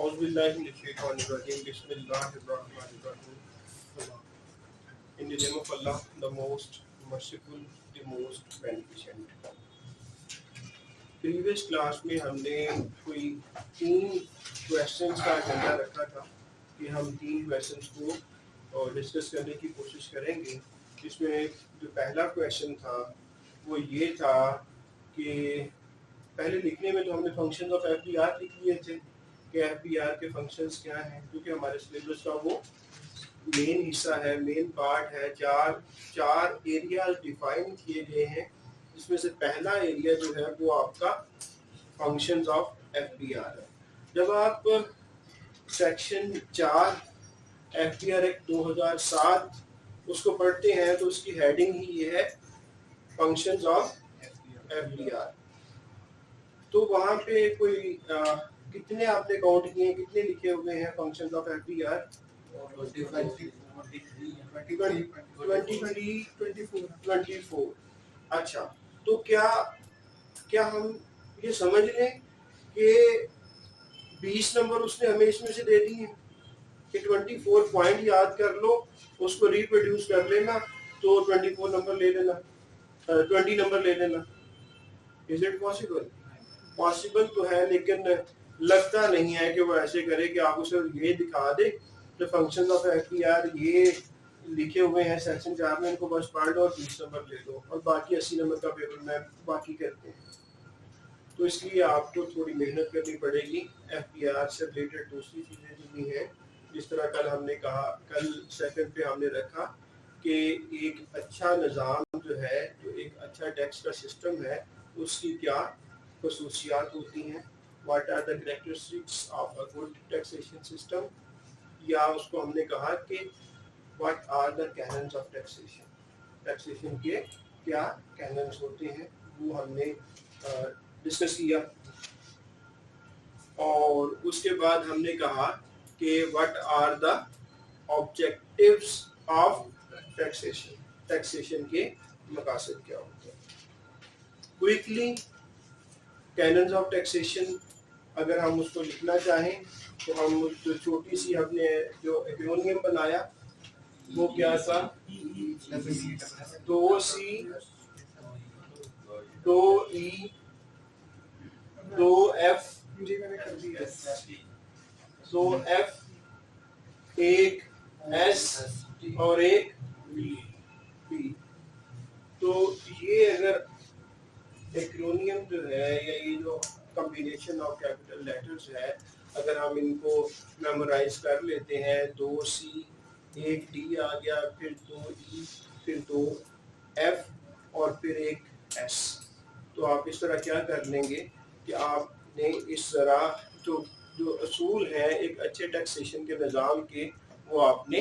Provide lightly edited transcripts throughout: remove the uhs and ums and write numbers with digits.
Auzubillahiminash-shaytanir-rajim. Bismillahir-rahmanir-rahim. In the name of Allah, the most merciful, the most beneficent. Previous class में हमने कोई 3 questions का agenda रखा था कि हम 3 क्वेश्चंस को डिस्कस करने की कोशिश करेंगे। इसमें जो पहला क्वेश्चन था वो ये था कि पहले लिखने में तो हमने फंक्शंस ऑफ एफबीआर लिख लिए थे कि एफबीआर के फंक्शंस क्या हैं, क्योंकि हमारे सिलेबस का वो मेन हिस्सा है, मेन पार्ट है। चार एरियाज डिफाइन किए गए हैं, जिसमें से पहला एरिया जो है वो आपका फंक्शंस ऑफ एफबीआर है। जब आप सेक्शन 4 एफबीआर एक्ट 2007 उसको पढ़ते हैं तो उसकी हेडिंग ही ये है फंक्शंस ऑफ एफबीआर। तो वहाँ पे कोई कितने आपने काउंट किए, कितने लिखे हुए हैं फंक्शंस ऑफ एफबीआर? 24। अच्छा, तो क्या हम ये समझ लें कि 20 नंबर उसने हमें इसमें से दे दिए कि 24 पॉइंट याद कर लो, उसको रिप्रोड्यूस कर लेना तो 24 नंबर ले लेना, 20 नंबर ले लेना। Is it possible? पॉसिबल तो है, लेकिन लगता नहीं है कि वो ऐसे करे कि आप उसे ये दिखा दे तो फंक्शंस ऑफ एफबीआर ये लिखे हुए हैं सेक्शन 4 में, इनको बस पढ़ लो और 20 नंबर ले लो और बाकी 80 नंबर का पेपर में बाकी करते हैं। तो इसलिए आपको थोड़ी मेहनत करनी पड़ेगी। एफबीआर से रिलेटेड दूसरी चीज़ें जो भी हैं, जिस तरह कल हमने कहा, कल सेकंड पे हमने रखा कि एक अच्छा निज़ाम जो है, जो एक अच्छा टैक्स का सिस्टम है, उसकी क्या खसूसियात होती हैं, what are the characteristics of a good taxation system, या उसको हमने कहा कि what are the canons of taxation, taxation के क्या कैनन्स होते हैं, वो हमने डिस्कस किया। और उसके बाद हमने कहा कि what are the objectives of taxation, taxation के मकासद क्या होते हैं। क्विकली कैनन्स ऑफ टैक्सेशन अगर हम उसको लिखना चाहें तो हम जो छोटी सी हमने जो एक्रोनियम बनाया वो क्या था? 2C 2E 2F 2F, एक S और एक B। तो ये अगर एक्रोनियम जो है या ये जो कॉम्बिनेशन ऑफ कैपिटल लेटर्स है, अगर हम इनको मेमोराइज कर लेते हैं, 2C, एक D आ गया, फिर 2E, फिर 2F और फिर एक S, तो आप इस तरह क्या कर लेंगे कि आपने इस तरह जो असूल है एक अच्छे टैक्सेशन के निज़ाम के, वो आपने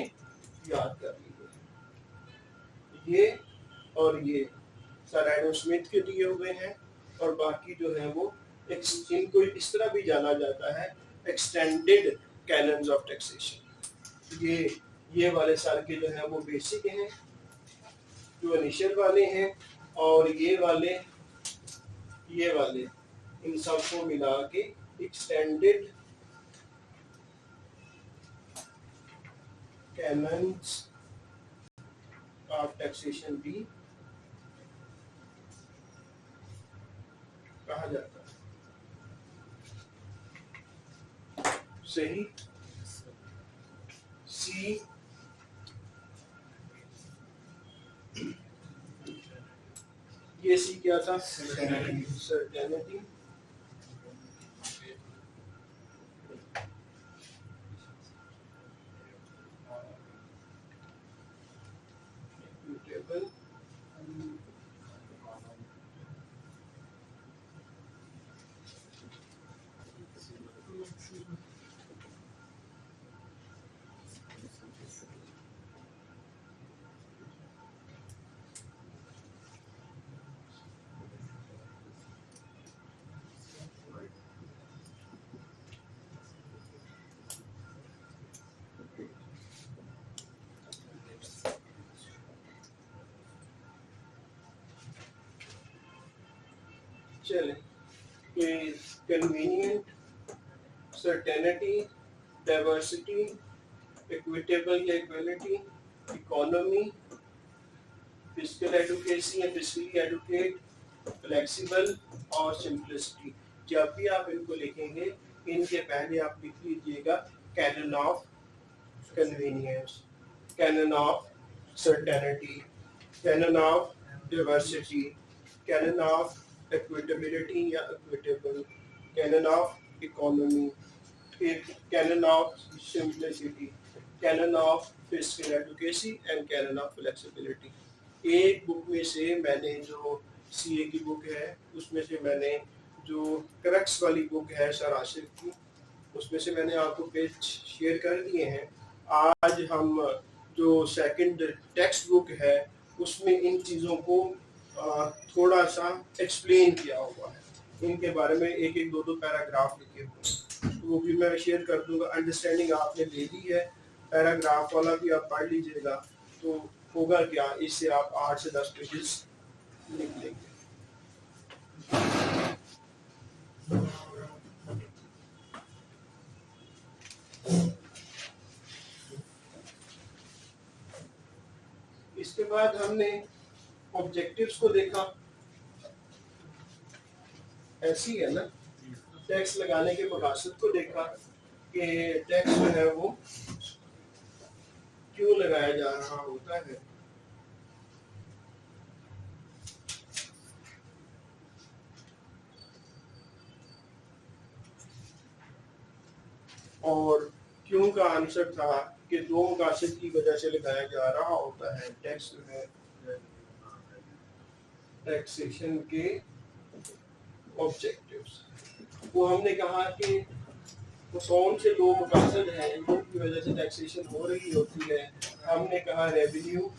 याद कर लिए। ये और ये सर एडम स्मिथ के दिए हुए हैं, और बाकी जो है वो इनको इस तरह भी जाना जाता है एक्सटेंडेड कैनन्स ऑफ टैक्सेशन। ये वाले सर के जो है वो बेसिक हैं, जो इनिशियल वाले हैं, और ये वाले इन सबको मिला के एक्सटेंडेड कैनन्स ऑफ टैक्सेशन भी कहा जाता है। सही। सी ये सी क्या था? सर्टेनिटी। चले, कन्वीनियंट सर्टेनिटी, डाइवर्सिटी, इक्विटेबल या इक्वलिटी, इकोनॉमी, फिजिकल एडुकेसी या फिजिकली एडुकेट, फ्लेक्सिबल और सिंपलिसिटी। जब भी आप इनको लिखेंगे इनके पहले आप लिख लीजिएगा canon of convenience, canon of certainty, canon of diversity, canon of equitability या equitable, canon of economy, canon of simplicity, canon of physical adequacy and canon of flexibility. एक बुक में से मैंने जो सीए की बुक है उसमें से मैंने जो क्रक्स वाली बुक है सर आसिफ की, उसमें से मैंने आपको पेज शेयर कर दिए हैं। आज हम जो सेकंड टेक्स्ट बुक है उसमें इन चीज़ों को थोड़ा सा एक्सप्लेन किया हुआ है, इनके बारे में एक एक दो दो पैराग्राफ लिखे हुए हैं, तो वो भी मैं शेयर कर दूंगा। अंडरस्टैंडिंग आपने ले ली है, पैराग्राफ वाला भी आप पढ़ लीजिएगा, तो होगा क्या, इससे आप 8 से 10 पेजेस लिख लेंगे। इसके बाद हमने ऑब्जेक्टिव्स को देखा, ऐसी है ना, टैक्स लगाने के मकसद को देखा कि टैक्स जो है वो क्यों लगाया जा रहा होता है, और क्यों का आंसर था कि दो मकसद की वजह से लगाया जा रहा होता है टैक्स जो है, टैक्सेशन के ऑब्जेक्टिव्स। वो हमने कहा कि वो कौन से दो मकसद हैं जिनकी वजह से टैक्सेशन हो रही होती है। हमने कहा रेवेन्यू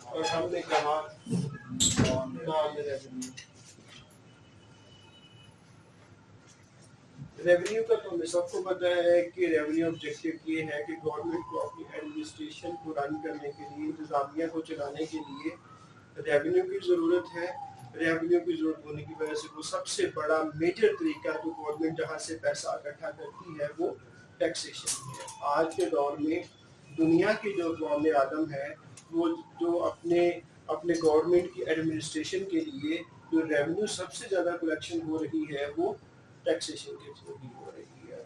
और हमने कहा नॉन रेवेन्यू। रेवेन्यू का तो हमें सबको पता है कि रेवेन्यू ऑब्जेक्टिव ये है कि गवर्नमेंट को अपनी एडमिनिस्ट्रेशन को रन करने के लिए, इंतजामिया को चलाने के लिए रेवेन्यू की ज़रूरत है। रेवेन्यू की ज़रूरत होने की वजह से वो सबसे बड़ा मेजर तरीका जो गवर्नमेंट जहाँ से पैसा इकट्ठा करती है वो टैक्सेशन है। आज के दौर में दुनिया की जो कौम आदम है वो जो अपने अपने गवर्नमेंट की एडमिनिस्ट्रेशन के लिए जो रेवेन्यू सबसे ज़्यादा कलेक्शन हो रही है वो टैक्सेशन के थ्रू ही हो रही है।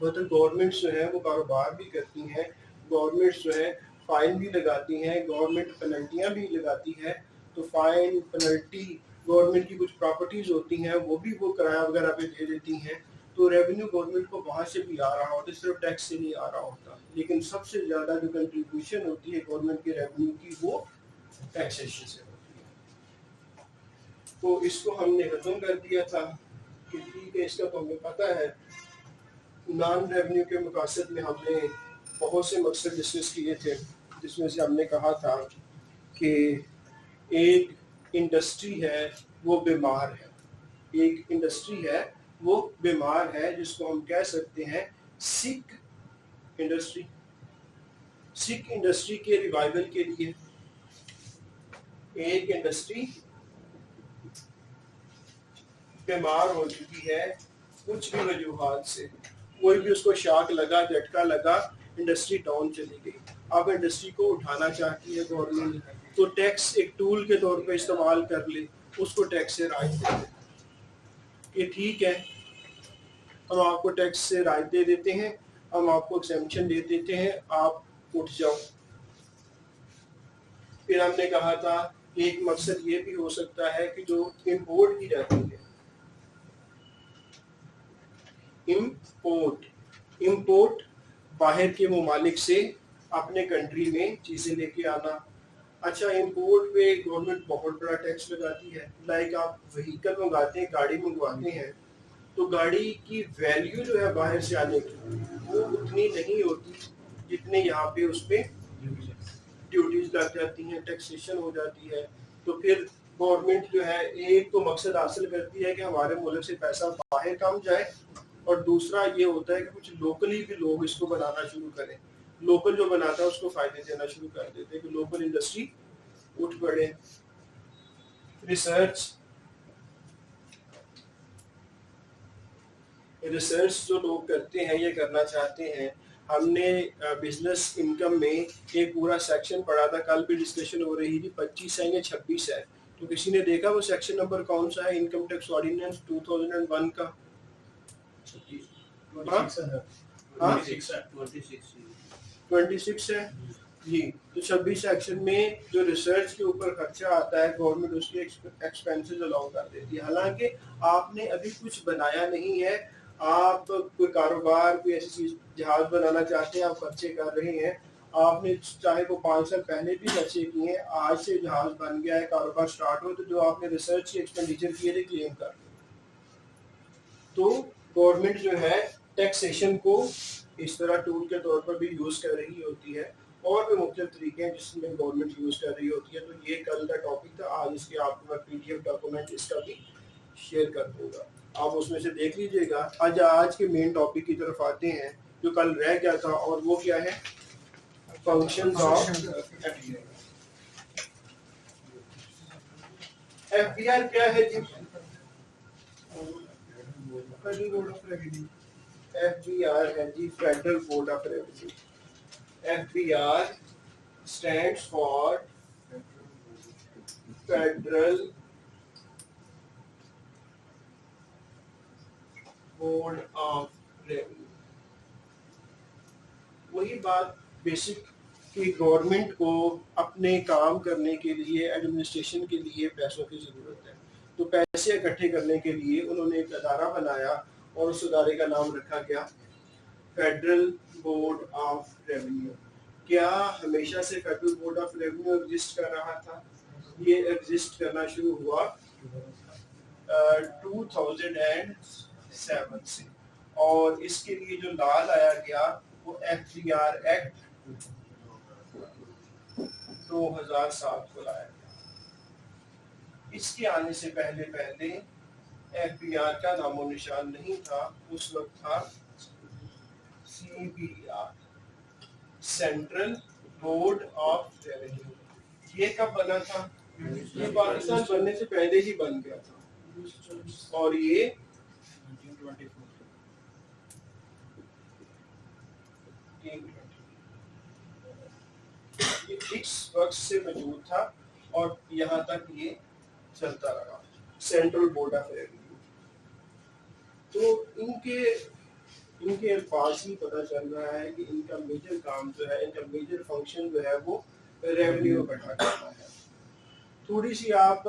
मतलब गवर्नमेंट जो है वो कारोबार भी करती हैं, गवर्नमेंट जो है फाइन भी लगाती हैं, गवर्नमेंट पेनल्टियाँ भी लगाती है। तो फाइन पेनल्टी गवर्नमेंट की कुछ प्रॉपर्टीज होती हैं वो भी वो किराया वगैरह पे दे देती हैं, तो रेवेन्यू गवर्नमेंट को वहाँ से भी आ रहा होता है, सिर्फ टैक्स से नहीं आ रहा होता। लेकिन सबसे ज़्यादा जो कंट्रीब्यूशन होती है गवर्नमेंट के रेवेन्यू की वो टैक्सेशन से होती है। तो इसको हमने खत्म कर दिया था कि ठीक है, इसका तो हमें पता है। नॉन रेवेन्यू के मकसद में हमने बहुत से मकसद डिस्कस किए थे, जिसमें से हमने कहा था कि एक इंडस्ट्री है वो बीमार है, एक इंडस्ट्री है वो बीमार है जिसको हम कह सकते हैं सिक इंडस्ट्री। सिक इंडस्ट्री के रिवाइवल के लिए एक इंडस्ट्री बीमार हो चुकी है कुछ भी वजूहात से, कोई भी उसको शॉक लगा, झटका लगा, इंडस्ट्री डाउन चली गई। अब इंडस्ट्री को उठाना चाहती है गवर्नमेंट, तो टैक्स एक टूल के तौर पे इस्तेमाल कर ले, उसको टैक्स से राहत दे दे कि ठीक है हम आपको टैक्स से राहत दे देते हैं, हम आपको एक्सेम्पशन दे देते हैं, आप उठ जाओ। फिर हमने कहा था एक मकसद ये भी हो सकता है कि जो इम्पोर्ट की जाती है, इम्पोर्ट बाहर के ममालिक से अपने कंट्री में चीज़ें लेके आना। अच्छा, इम्पोर्ट पे गवर्नमेंट बहुत बड़ा टैक्स लगाती है। लाइक आप व्हीकल मंगाते हैं, गाड़ी मंगवाते हैं, तो गाड़ी की वैल्यू जो है बाहर से आने की वो उतनी नहीं होती जितने यहाँ पे उस पर ड्यूटीज लग जाती हैं, टैक्सेशन हो जाती है। तो फिर गवर्नमेंट जो है एक तो मकसद हासिल करती है कि हमारे मुल्क से पैसा बाहर कम जाए, और दूसरा ये होता है कि कुछ लोकली भी लोग इसको बनाना शुरू करें। लोकल जो बनाता है उसको फायदे देना शुरू कर देते हैं कि लोकल इंडस्ट्री उठ पड़े। रिसर्च, रिसर्च जो लोग करते हैं ये करना चाहते हैं, हमने बिजनेस इनकम में एक पूरा सेक्शन पढ़ा था, कल भी डिस्कशन हो रही थी, 25 है या 26 है, तो किसी ने देखा वो सेक्शन नंबर कौन सा है इनकम टैक्स ऑर्डिनेंस 2001 का? 26 है जी। तो 26 सेक्शन में जो रिसर्च के ऊपर खर्चा आता है गवर्नमेंट उसके एक्सपेंसेस अलाउ कर देती है। हालांकि आपने अभी कुछ बनाया नहीं है, आप कोई कारोबार कोई ऐसी चीज जहाज बनाना चाहते हैं, आप खर्चे कर रहे हैं, आपने चाहे वो 5 साल पहले भी खर्चे किए हैं, आज से जहाज बन गया है, कारोबार स्टार्ट हो, तो जो आपने रिसर्च के एक्सपेंडिचर किए थे क्लेम कर। तो गवर्नमेंट जो है टैक्सेशन को इस तरह टूल के तौर पर भी यूज कर रही होती है, और भी मुख्तलिफ तरीके हैं जिसमें गवर्नमेंट यूज कर रही होती है। तो ये कल का टॉपिक था, आज इसके आपको मैं पीडीएफ डॉक्यूमेंट इसका भी शेयर कर दूंगा, आप उसमें से देख लीजिएगा। आज के मेन टॉपिक की तरफ आते हैं जो कल रह गया था, और वो क्या है, फंक्शंस ऑफ एफबीआर। क्या है जी? Federal board of revenue. FBR है जी federal board of revenue. FBR stands for Federal Board of Revenue। वही बात बेसिक कि गवर्नमेंट को अपने काम करने के लिए, एडमिनिस्ट्रेशन के लिए पैसों की जरूरत है, तो पैसे इकट्ठे करने के लिए उन्होंने एक अदारा बनाया और उस अदारे का नाम रखा गया फेडरल बोर्ड ऑफ रेवेन्यू। क्या हमेशा से federal board of revenue exist कर रहा था? ये एग्जिस्ट करना शुरू हुआ 2007 से, और इसके लिए जो लॉ लाया गया वो एफबीआर एक्ट 2007 को लाया गया। इसके आने से पहले पहले एफबीआर का नामो निशान नहीं था, उस वक्त था CBR, central board of revenue. ये कब बना था? ये पाकिस्तान बनने से पहले ही बन गया था, और ये 1924 इस वक्त से मौजूद था, और यहाँ तक ये चलता रहा, सेंट्रल बोर्ड ऑफ रेवेन्यू। तो इनके अल्फाज ही पता चल रहा है कि इनका मेजर काम जो है, इनका मेजर फंक्शन जो है वो रेवेन्यू इकट्ठा करना है। थोड़ी सी आप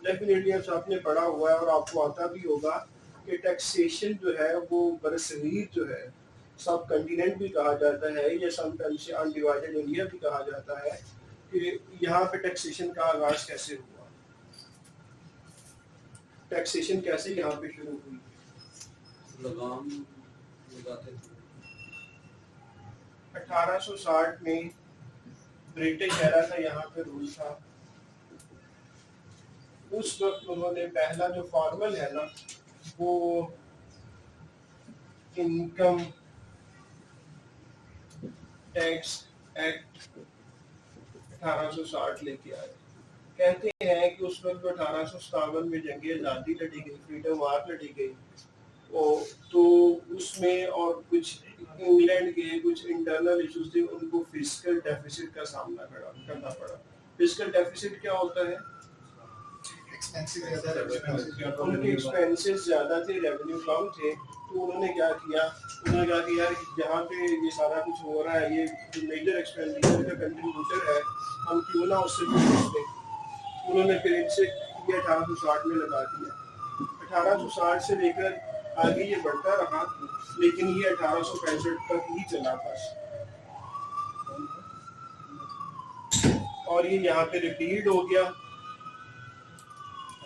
डेफिनेटली आपने पढ़ा हुआ है और आपको आता भी होगा कि टैक्सेशन जो है वो बरसगीर जो है, सब कंटिनेंट भी कहा जाता है या समटाइम्स अनडिवाइडेड इंडिया भी कहा जाता है, कि यहाँ पे टैक्सेशन का आगाज कैसे हुआ, टैक्सेशन कैसे यहाँ पे शुरू हुई। लगाम लगाते थे 1860 में, ब्रिटिश एरा था, यहाँ पे रूल था। उस वक्त उन्होंने पहला जो फॉर्मल है ना, वो इनकम टैक्स एक्ट 1860 लेके आए। कहते हैं कि उस वक्त 1857 में जंग आज़ादी लड़ी गई, फ्रीडम वार लड़ी गई, तो उसमें और कुछ इंग्लैंड के कुछ इंटरनल इश्यूज थे, उनको फिस्कल डेफिसिट का सामना करना पड़ा। फिस्कल डेफिसिट क्या होता है? उनके एक्सपेंसेस ज्यादा थे, रेवेन्यू कम थे, तो उन्होंने क्या किया, उन्होंने कहा कि यार जहाँ पे ये सारा कुछ हो रहा है, ये जो मेजर एक्सपेंडिचर का कंट्रीब्यूटर है, हम क्यों ना उससे पूछते। उन्होंने फिर इनसे ये 1860 में लगा दिया। 1860 से लेकर आगे ये बढ़ता रहा, लेकिन ये 1865 तक ही चला बस, और ये यहाँ पे रिपीट हो गया।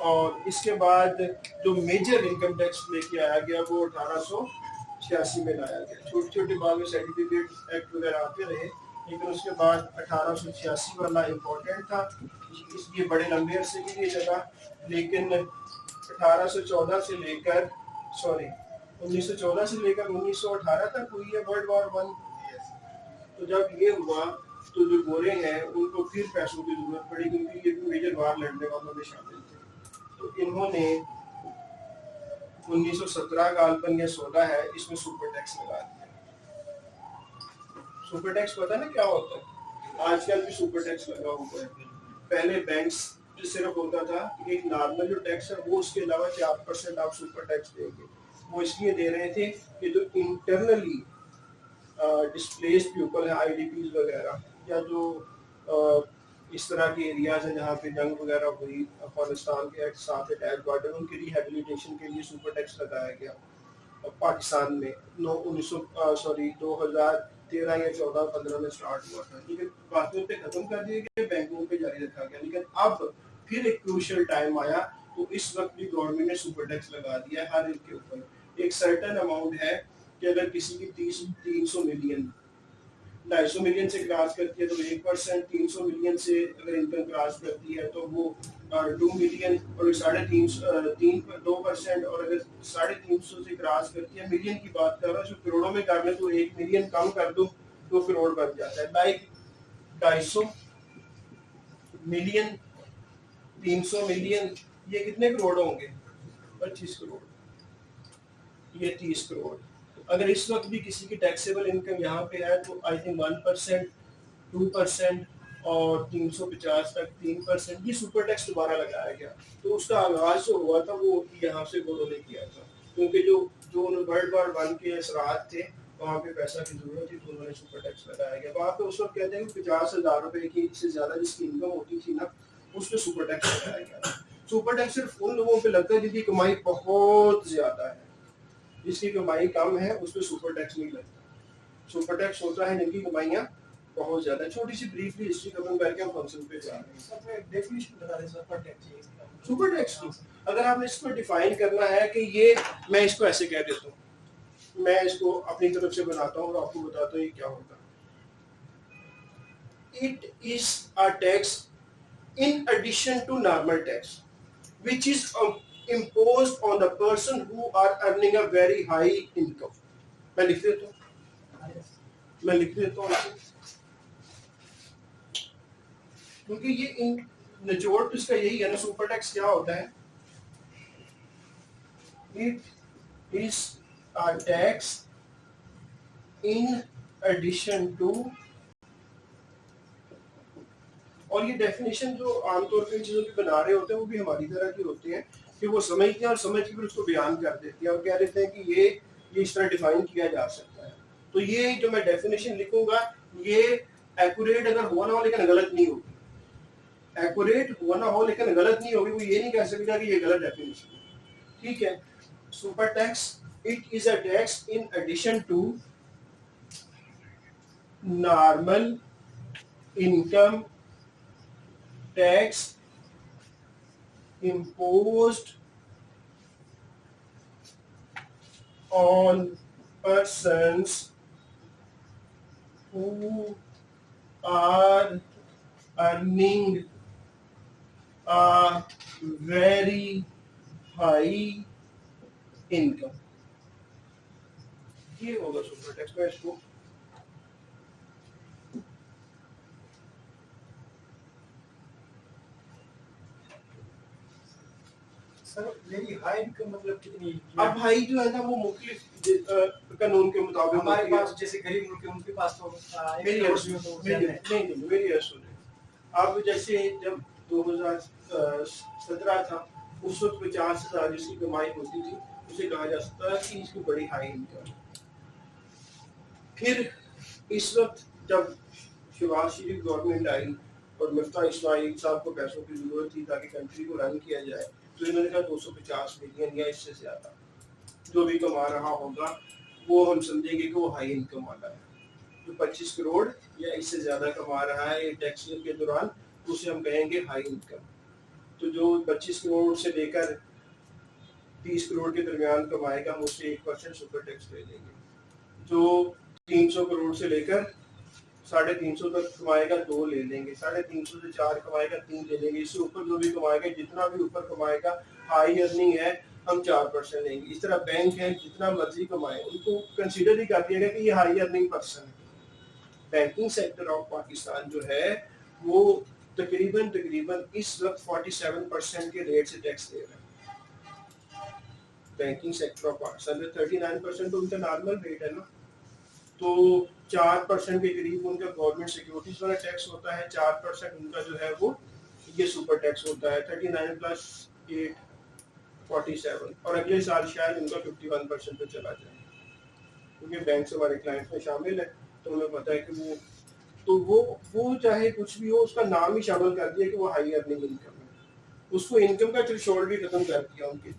और इसके बाद जो मेजर इनकम टैक्स लेके आया गया वो 1886 में लाया गया। छोटे छोटे बाद में सर्टिफिकेट एक्ट वगैरह आते रहे, लेकिन उसके बाद 1886 वाला इम्पोर्टेंट था, इसलिए बड़े लंबे अरसे के लिए चला। लेकिन 1814 से लेकर 1914 से लेकर 1918 तक हुई है वर्ल्ड वॉर 1। तो जब ये हुआ तो जो गोरे हैं उनको फिर पैसों की जरूरत पड़ी, क्योंकि ये मेजर वार लड़ने वालों में शामिल थे। तो इन्होंने 1917 का अल्पन या 16 है, इसमें सुपर टैक्स लगा दिया। सुपर टैक्स पता ना क्या होता है? आजकल भी सुपर टैक्स लगा हुआ है। पहले बैंक्स जो सिर्फ होता था कि एक नॉर्मल जो टैक्स है वो, उसके अलावा 4% आप सुपर टैक्स देंगे। वो इसलिए दे रहे थे कि जो इंटरनली डिस्प्लेस्ड पीपल है, आईडीपीज वगैरह, या जो इस तरह के एरियाज हैं जहाँ पे जंग वगैरह हुई, अफगानिस्तान के साथ अटैच बॉर्डर, उनकी रिहेबिलिटेशन के लिए सुपर टैक्स लगाया गया पाकिस्तान में। 2013 या 14-15 में स्टार्ट हुआ था, लेकिन बाकियों पे खत्म कर दिया गया, बैंकों पे जारी रखा गया। लेकिन अब फिर एक क्रूशियल टाइम आया, तो इस वक्त भी गवर्नमेंट ने सुपर टैक्स लगा दिया है हर एक के ऊपर। एक सर्टेन अमाउंट है कि अगर किसी की 300 मिलियन 250 मिलियन से क्रॉस करती है तो 1%, 300 मिलियन से अगर इनकम क्रॉस करती है तो वो 2 मिलियन, और 2%, और अगर 350 से क्रॉस करती है, मिलियन की बात कर रहा हूँ, करोड़ों में कर ले तो 1 मिलियन कम कर दो 2 करोड़ बन जाता है। लाइक 250 मिलियन, 300 मिलियन, ये कितने करोड़ होंगे? 25 करोड़, ये 30 करोड़। अगर इस वक्त भी किसी की टैक्सेबल इनकम यहाँ पे है तो आई थिंक 1%, 2% और 350 तक 3%, ये सुपर टैक्स दोबारा लगाया गया। तो उसका आगाज जो हुआ था वो यहाँ से गोरों ने किया था, क्योंकि जो जो वर्ल्ड वॉर 1 के असरात थे, वहाँ पे पैसा की जरूरत थी, तो उन्होंने सुपर टैक्स लगाया गया। वहाँ पे उस वक्त कहते हैं कि 50,000 रुपए की से ज्यादा जिसकी इनकम होती थी ना, उस पर सुपर टैक्स लगाया गया। सुपर टैक्स सिर्फ उन लोगों पे लगता है जिनकी कमाई बहुत ज्यादा है, जिसकी कमाई कम है उस पर सुपर टैक्स नहीं लगता। सुपर टैक्स होता है जिनकी कमाइयाँ बहुत ज्यादा। छोटी सी ब्रीफली हिस्ट्री कवर करके हम फंक्शन पे जा रहे हैं। डेफिनेशन बता दें सुपर टैक्स की। सुपर टैक्स की अगर आपने इसको डिफाइन करना है कि ये, मैं इसको ऐसे कह देता हूँ, मैं इसको अपनी तरफ से बनाता हूँ और आपको बताता हूँ ये क्या होता है। It is a tax in addition to normal tax, which is imposed on the person who are earning a very high income. मैं लिख देता हूँ क्योंकि ये निचोड़ तो इसका यही है ना। सुपर टैक्स क्या होता है? It is a tax in addition to, और ये डेफिनेशन जो आमतौर पर चीजों की बना रहे होते हैं वो भी हमारी तरह की होती है कि वो समझते हैं और समझ के फिर उसको बयान कर देते हैं और कह देते हैं कि ये इस तरह डिफाइन किया जा सकता है। तो ये जो मैं डेफिनेशन लिखूंगा ये एक्यूरेट अगर हुआ ना हो लेकिन गलत नहीं होगी। एक्यूरेट हुआ ना हो लेकिन गलत नहीं होगी, वो ये नहीं कह सकेगा कि ये गलत डेफिनेशन है। ठीक है। Super tax, it is a tax in addition to normal income tax imposed on persons who are earning a very high income। ये होगा सुपर टैक्स। में इसको सर वेरी हाई इनकम मतलब कितनी? अब हाई जो है ना वो मुख्तलिफ कानून के मुताबिक हमारे पास जैसे गरीब लोग उनके पास तो मेरी सुने। अब जैसे जब 2017 था उस वक्त 50,000 जिसकी कमाई होती थी उसे कहा जा सकता है कि इसकी बड़ी हाई इनकम। फिर इस वक्त जब शहबाज शरीफ गवर्नमेंट आई और मुफ्ता इस्माइल साहब को पैसों की जरूरत थी ताकि कंट्री को रन किया जाए, तो इन्होंने कहा 250 मिलियन या इससे ज्यादा जो भी कमा रहा होगा वो हम समझेंगे कि वो हाई इनकम वाला है। जो 25 करोड़ या इससे ज्यादा कमा रहा है टैक्स ईयर के दौरान उसे हम कहेंगे हाई इनकम। तो जो 25 करोड़ से लेकर 30 करोड़ के दरमियान कमाएगा हम उससे 1% सुपर टैक्स ले लेंगे। जो 300 करोड़ से लेकर 350 तक कमाएगा 2 ले लेंगे, 350 से 4 कमाएगा 3 ले लेंगे, इससे ऊपर जो भी कमाएगा, जितना भी ऊपर कमाएगा हाई अर्निंग है हम 4% लेंगे। इस तरह बैंक है जितना मर्जी कमाए उनको कंसीडर ही कर दिया गया कि ये हाई अर्निंग पर्सन है। बैंकिंग सेक्टर ऑफ पाकिस्तान जो है वो तकरीबन इस वक्त 47% के रेट से टैक्स दे रहा है। बैंकिंग सेक्टर ऑफ पाकिस्तान में 39% तो उनका नॉर्मल रेट है ना, तो 4% के करीब उनका गवर्नमेंट सिक्योरिटीज वाला टैक्स होता है, 4% उनका जो है वो ये सुपर टैक्स होता है 39 प्लस 8 47, और अगले साल शायद उनका 51% पे चला जाए, क्योंकि बैंक से हमारे क्लाइंट्स में शामिल है, तो हमें पता है कि वो तो वो चाहे कुछ भी हो उसका नाम ही शामिल कर दिया कि वो हाई अर्निंग इनकम है, उसको इनकम का थ्रेशोल्ड भी खत्म कर दिया उनके लिए।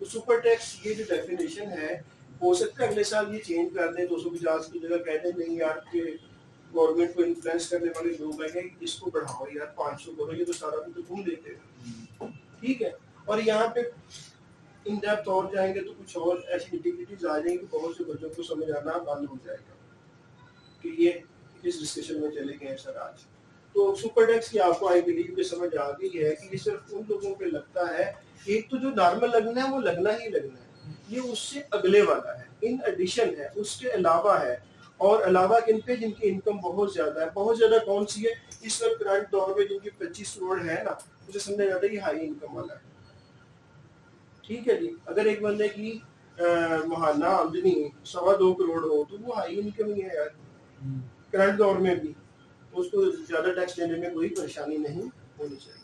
तो सुपर टैक्स ये जो डेफिनेशन है, हो सकता है अगले साल ये चेंज कर दें, 250 की जगह कह दें नहीं यार के गवर्नमेंट को इन्फ्लुएंस करने वाले लोग हैं कि इसको बढ़ाओ यार 500 करो, ये तो सारा भी तो तुम देते हो, ठीक है। और यहाँ पे इन डेप्थ और जाएंगे तो कुछ और ऐसी निटिग्रिटीज आ जाएंगी, बहुत से बच्चों को समझ आना बंद हो जाएगा कि ये किस डिस्कशन में चले गए सर आज। तो सुपर टैक्स की आपको आई बिलीव कि समझ आ गई है कि ये सिर्फ उन लोगों पे लगता है, एक तो जो नॉर्मल लगना है वो लगना ही लगना है, ये उससे अगले वाला है, इन एडिशन है, उसके अलावा है, और अलावा किन पे जिनकी इनकम बहुत ज्यादा है। बहुत ज्यादा कौन सी है इस वक्त करंट दौर में, जिनकी 25 करोड़ है ना, मुझे समझ आता है ये हाई इनकम वाला है, ठीक है जी। अगर एक बंदे की महाना आमदनी 2.25 करोड़ हो तो वो हाई इनकम ही है यार, करंट दौर में भी, तो उसको ज्यादा टैक्स देने में कोई परेशानी नहीं होनी चाहिए।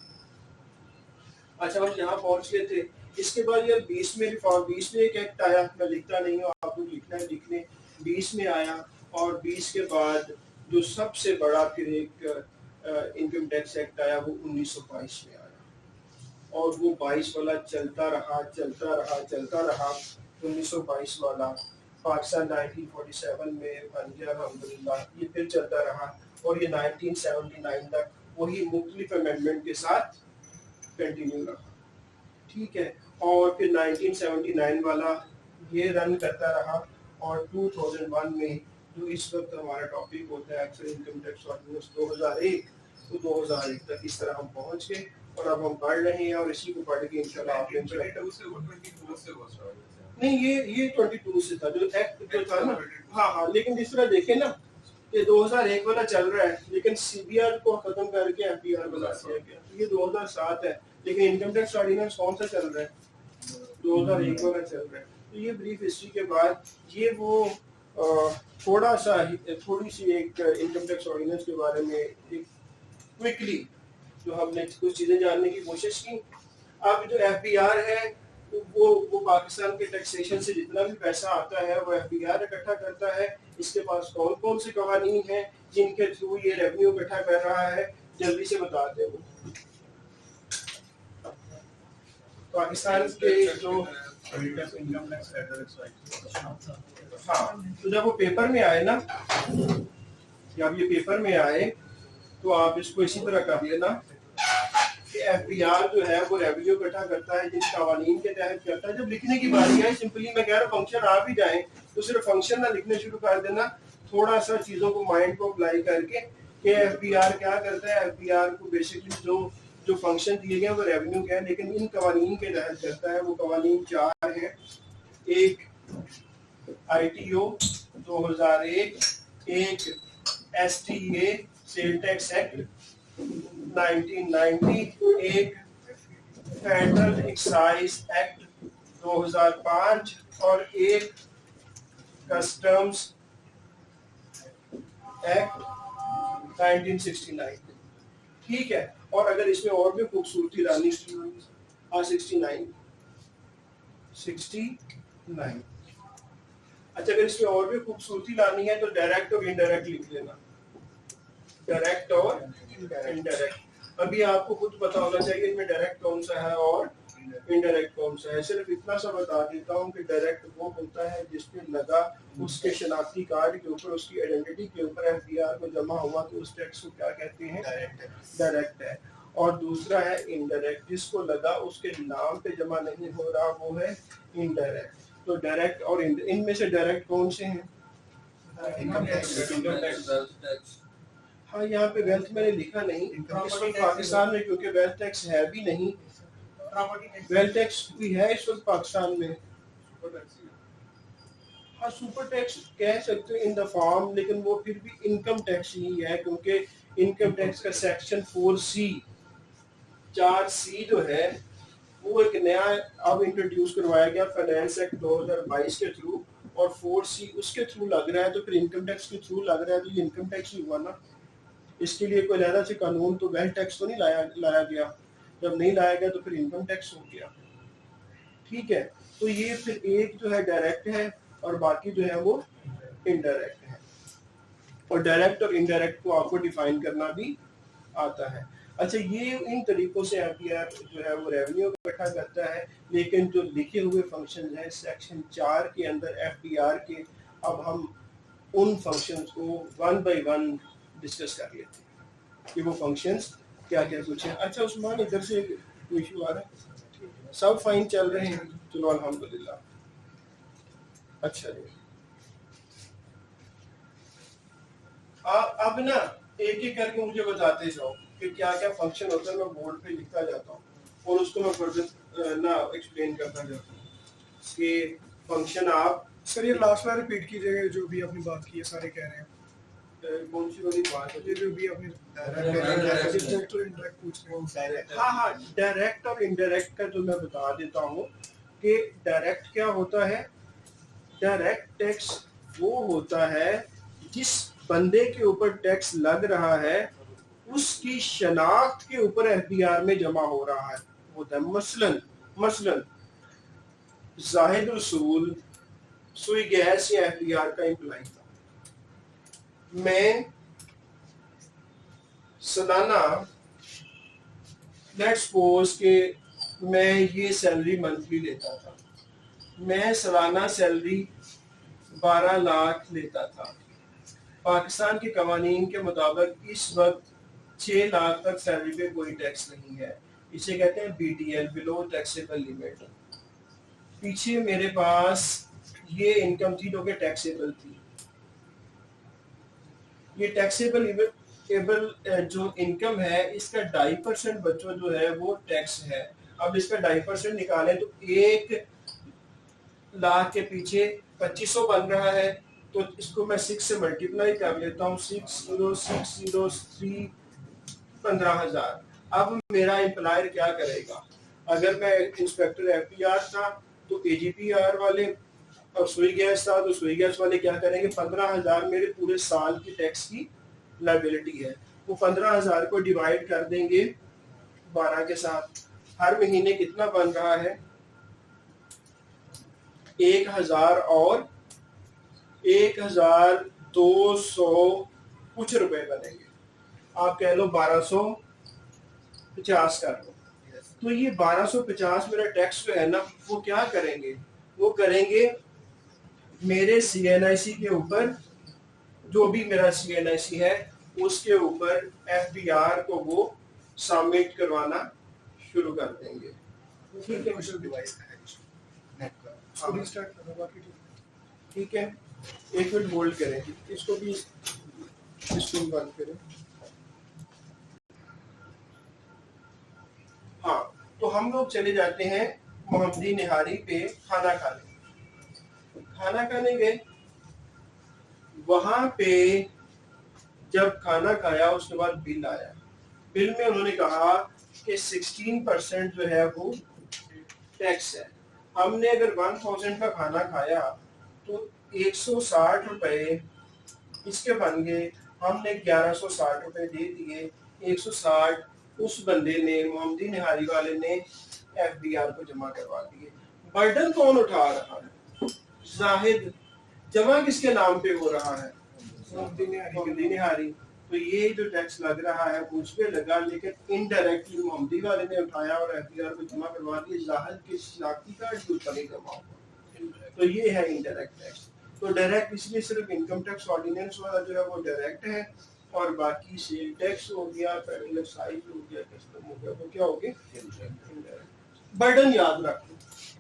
अच्छा हम यहाँ पहुंच गए थे, इसके बाद यार 20 में रिफॉर्म, 20 में एक एक्ट आया, मैं लिखता नहीं हूँ, आपको लिखना है लिखने, 20 में आया, और 20 के बाद जो सबसे बड़ा फिर एक इनकम टैक्स एक्ट आया वो 1922 में आया, और वो 22 वाला चलता रहा चलता रहा चलता रहा, 1922 वाला पाकिस्तान 1947 में बन गया अल्हम्दुलिल्लाह, ये फिर चलता रहा, और ये 1979 तक वही मुख्तलिफ अमेंडमेंट के साथ कंटिन्यू रहा, ठीक है। और फिर 1979 वाला ये रन करता रहा, और 2001 में जो इस वक्त हमारा टॉपिक होता है अक्सर इनकम टैक्स ऑर्डिनेंस 2001, तो 2001 तक इस तरह हम पहुंच गए, और अब हम पढ़ रहे हैं, और इसी को पढ़ के इंशाल्लाह आप नहीं ये 22 से था जो एक्ट जो था ना, हाँ हाँ, लेकिन जिस तरह देखें ना ये 2001 वाला चल रहा है, लेकिन सीबीआर को खत्म करके एफबीआर बना दिया गया, तो ये 2007 है, लेकिन इनकम टैक्स ऑर्डिनेंस कौन सा चल रहा है, 2001 वाला चल रहा है। तो ये ब्रीफ हिस्ट्री के बाद ये वो थोड़ी सी एक इनकम टैक्स ऑर्डिनेंस के बारे में एक क्विकली जो हमने कुछ चीजें जानने की कोशिश की। अब जो एफबीआर है वो पाकिस्तान के टैक्सेशन से जितना भी पैसा आता है वो एफबीआर इकट्ठा करता है, इसके पास कौन कौन से कवानीन हैं जिनके थ्रू ये रेवेन्यू इकट्ठा कर रहा है, जल्दी से बता दे वो। पाकिस्तान के जो हाँ, तो जब वो पेपर में आए ना, जब ये पेपर में आए तो आप इसको इसी तरह कर लेना कि एफबीआर जो है वो रेवेन्यू इकट्ठा करता है जिन कवानीन के तहत करता है। जब लिखने की बारी है, सिंपली मैं कह रहा हूँ फंक्शन आ भी जाए तो सिर्फ फंक्शन ना लिखने शुरू कर देना, थोड़ा सा चीजों को माइंड को अप्लाई करके कि एफबीआर क्या करता है। एफबीआर को बेसिकली जो फंक्शन दिए गए वो रेवेन्यू के हैं, लेकिन इन कवानीन के तहत करता है। वो कवानीन 4 हैं, एक ITO 2001, एक STA सेल टैक्स एक्ट 1990, एक फेडरल एक्साइज एक्ट 2005, और एक कस्टम्स एक्ट 1969, ठीक है। और अगर इसमें और भी खूबसूरती लानी 69 अच्छा, अगर इसमें और भी खूबसूरती लानी है तो डायरेक्ट और इनडायरेक्ट लिख लेना, डायरेक्ट और इनडायरेक्ट। अभी आपको खुद पता होना चाहिए इनमें डायरेक्ट कौन सा है और इनडायरेक्ट कौन सा है। सिर्फ इतना सा बता देता हूँ कि डायरेक्ट वो होता है जिसपे लगा उसके शनाख्ती कार्ड के ऊपर, उसकी आइडेंटिटी के ऊपर एफबीआर को जमा हुआ तो उस टैक्स को क्या कहते हैं, डायरेक्ट है। और दूसरा है इनडायरेक्ट, जिसको लगा उसके नाम पे जमा नहीं हो रहा वो है इनडायरेक्ट। तो डायरेक्ट और इनमें से डायरेक्ट कौन से हैं, इनकम टैक्स। हाँ, यहाँ पे वेल्थ मैंने लिखा नहीं इस वक्त पाकिस्तान में, क्योंकि वेल्थ टैक्स है भी नहीं, वेल्थ टैक्स भी है इस वक्त पाकिस्तान में। हाँ, सुपर टैक्स कह सकते हैं इन द फॉर्म, लेकिन वो फिर भी इनकम टैक्स ही है, क्योंकि इनकम टैक्स का सेक्शन 4C जो है वो एक नया अब इंट्रोड्यूस करवाया गया फाइनेंस एक्ट 2022 के थ्रू, और 4C उसके थ्रू लग रहा है, तो फिर इनकम टैक्स के थ्रू लग रहा है, तो ये इनकम टैक्स ही हुआ ना। इसके लिए कोई अलग से कानून तो वेल्थ टैक्स तो नहीं लाया गया। जब नहीं लाया गया तो फिर इनकम टैक्स हो गया। ठीक है, तो ये फिर एक जो है डायरेक्ट है और बाकी जो है वो इनडायरेक्ट है, और डायरेक्ट और इनडायरेक्ट को आपको डिफाइन करना भी आता है। अच्छा, ये इन तरीकों से एफडीआर जो है वो रेवेन्यू इकट्ठा करता है, लेकिन जो लिखे हुए फंक्शन है सेक्शन 4 के अंदर एफडीआर के, अब हम उन फंक्शंस को वन बाय वन डिस्कस कर लेते हैं कि वो फंक्शंस क्या क्या कुछ है। अच्छा उस्मान, इधर से इशू आ रहा है? सब फाइन चल रहे हैं? चलो अल्हम्दुलिल्लाह। अच्छा जी, अब ना एक एक करके मुझे बताते जाओ कि क्या क्या फंक्शन होता है। मैं बोर्ड पे लिखता जाता हूँ और उसको मैं फर्दर ना एक्सप्लेन करता जाता हूँ कि फंक्शन आप। सर ये लास्ट बार रिपीट कीजिएगा जो भी आपने बात की है, सारे कह रहे हैं। कौन सी वाली बात है? ये जो भी आपने डायरेक्ट और इनडायरेक्ट पूछ रहे हैं। हाँ हाँ, डायरेक्ट और इनडायरेक्ट का जो मैं बता देता हूँ कि डायरेक्ट क्या होता है। डायरेक्ट टैक्स वो होता है जिस बंदे के ऊपर टैक्स लग रहा है उसकी शनाख्त के ऊपर एफडीआर में जमा हो रहा है। होता है मसलन जाहिद रसूल सुई गैस या एफडीआर का इम्प्लाई था। मैं सालाना लेट्स सपोज के मैं ये सैलरी मंथली लेता था, मैं सालाना सैलरी 12 लाख लेता था। पाकिस्तान के कवानीन के मुताबिक इस वक्त 6 लाख तक सैलरी पे कोई टैक्स नहीं है। इसे कहते हैं बीटीएल, बिलो टैक्सेबल लिमिट। पीछे मेरे पास ये इनकम थी जो कि टैक्सेबल थी। ये टैक्सेबल जो इनकम है इसका 2.5% बच्चों जो है वो टैक्स है। अब इसका 2.5% निकालें तो 1 लाख के पीछे 2500 बन रहा है, तो इसको मैं 6 से मल्टीप्लाई कर लेता हूँ। 60603 15,000। अब मेरा एम्प्लॉयर क्या करेगा? अगर मैं इंस्पेक्टर एफडीआर था तो एजीपीआर वाले, और सुई गैस था तो सुई गैस वाले क्या करेंगे? 15,000 मेरे पूरे साल की टैक्स की लाइबिलिटी है। वो 15,000 को डिवाइड कर देंगे 12 के साथ। हर महीने कितना बन रहा है? 1,000 और 1,200 कुछ रुपए बनेंगे। आप कह लो 1250 कर लो। तो ये 1250 मेरा टैक्स जो है ना वो क्या करेंगे? वो करेंगे मेरे सीएनआईसी के ऊपर, जो भी मेरा सीएनआईसी है उसके ऊपर एफडीआर को वो सबमिट करवाना शुरू कर देंगे। ठीक है, डिवाइस का है इसको रिस्टार्ट करना बाकी ठीक है। एक मिनट होल्ड करें, इसको भी इसको बंद करें। हाँ, तो हम लोग चले जाते हैं मोहम्मदी निहारी पे खाना खाने गए। वहां पे जब खाना खाया उसके बाद बिल आया। बिल में उन्होंने कहा कि 16% जो है वो टैक्स है। हमने अगर 1000 का खाना खाया तो 160 रुपए इसके बन गए। हमने 1160 रुपए दे दिए। 160 उस बंदे ने, मोहम्मदी निहारी वाले ने एफडीआर को जमा करवा दिए। बर्डन कौन उठा रहा है? जाहिद। जमा किसके नाम पे हो रहा है? मोहम्मदी निहारी। तो ये जो टैक्स लग रहा है मुझ पे लगा, लेकिन इनडायरेक्टली मोहम्मदी वाले ने उठाया और एफडीआर को जमा करवा दिया। जाहिद के शनाख्ती कार्ड के ऊपर नहीं जमा हुआ। तो ये है इनडायरेक्ट टैक्स। तो डायरेक्ट इसलिए सिर्फ इनकम टैक्स ऑर्डिनेंस वाला जो है वो डायरेक्ट है, और बाकी सेल टैक्स हो गया, फेडरल एक्साइज हो गया, कस्टम हो गया, वो क्या हो गया? इनडायरेक्ट। बर्डन याद रखो,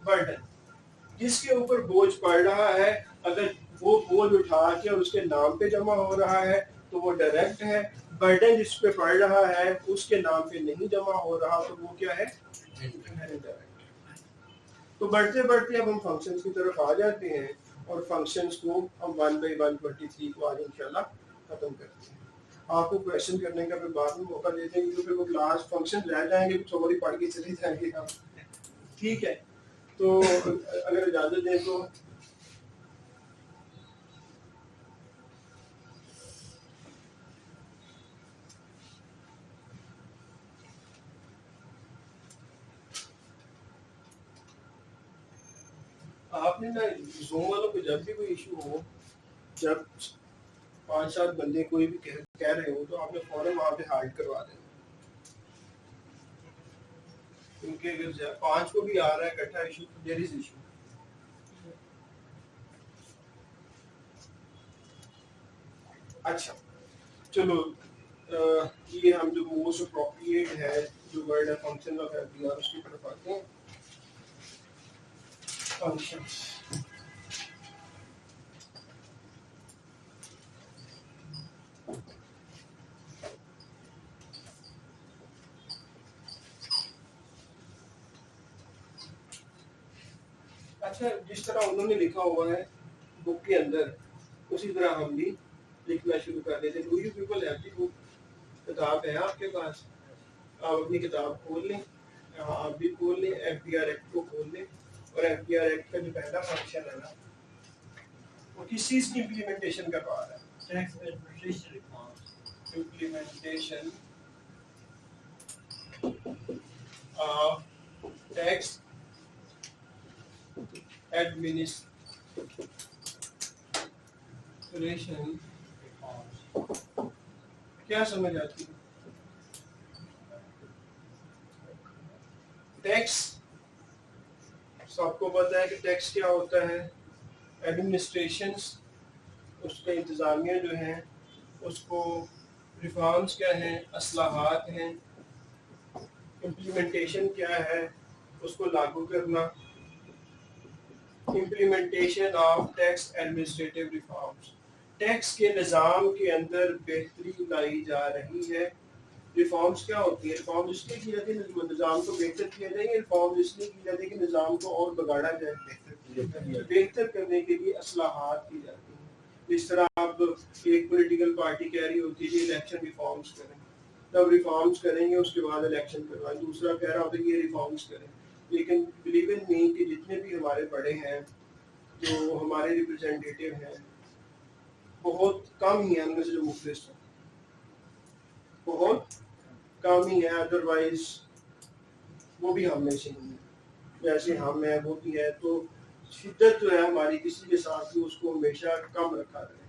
बर्डन जिसके ऊपर बोझ पड़ रहा है, अगर वो बोझ उठा के और उसके नाम पे जमा हो रहा है तो वो डायरेक्ट है। बर्डन जिस पे पड़ रहा है उसके नाम पे नहीं जमा हो रहा तो वो क्या है? इनडायरेक्ट। तो बढ़ते बढ़ते अब हम फंक्शंस की तरफ आ जाते हैं, और फंक्शंस को हम 1 by 123 को आज इंशाल्लाह खत्म करते हैं। आपको क्वेश्चन करने का फिर बाद में मौका दे देंगे, तो फिर वो क्लास फंक्शन रह जाएंगे, कुछ और ही पढ़ के चले जाएंगे हम। ठीक है, तो अगर इजाजत दें तो आपने ना जूम वालों को जब भी कोई इशू हो, जब 5-7 बंदे कोई भी कह रहे हो, तो आपने फौरन वहाँ पे हाइड करवा देना, क्योंकि अगर 5 को भी आ रहा है इकट्ठा इशू, तो देयर इज इशू। अच्छा चलो, ये हम जो मोस्ट अप्रोप्रिएट है जो वर्ड है फंक्शन ऑफ एफडीआर, उसकी तरफ आते हैं। फंक्शंस, अच्छा जिस तरह उन्होंने लिखा हुआ है बुक के अंदर, उसी तरह हम भी लिखना शुरू कर देते हैं। Do you people have the book? किताब है आपके पास? आप अपनी किताब खोल लें, आप भी खोल लें, एफडीआर एक्ट को खोल लें, और एफडीआर एक्ट का जो पहला फंक्शन है ना, वो किस चीज की इम्प्लीमेंटेशन करवा रहा है? Tax administration reforms. Implementation of tax administration. क्या समझ आती है? टैक्स, सबको पता है कि टैक्स क्या होता है। एडमिनिस्ट्रेशंस, उसका इंतज़ामिया जो है उसको, रिफॉर्म्स क्या हैं, असलाहात हैं। इम्प्लीमेंटेशन क्या है, उसको लागू करना। Implementation of tax administrative reforms, tax के निज़ाम के अंदर बेहतरी लाई जा रही है। रिफॉर्म्स क्या होती है? रिफॉर्म इसलिए की जाती है निज़ाम को बेहतर किया जाए, रिफॉर्म इसलिए की जाती है कि निज़ाम को और बिगाड़ा जाए, बेहतर करने के लिए असलाहात की जाती है। जिस तरह आप एक पॉलिटिकल पार्टी कह रही होती है इलेक्शन रिफॉर्म्स करें, तब रिफॉर्म्स करेंगे, उसके बाद इलेक्शन करवाएं। दूसरा कह रहा होता है ये रिफॉर्म्स करें, लेकिन बिलीव इन मी कि जितने भी हमारे बड़े हैं, जो हमारे रिप्रेजेंटेटिव हैं, बहुत कम ही है उनमें से जो मुखलिस हैं, बहुत कम ही है। अदरवाइज वो भी हम में से नहीं है, जैसे हम हैं वो भी है। तो शिद्दत जो है हमारी किसी के साथ भी, उसको हमेशा कम रखा रहे,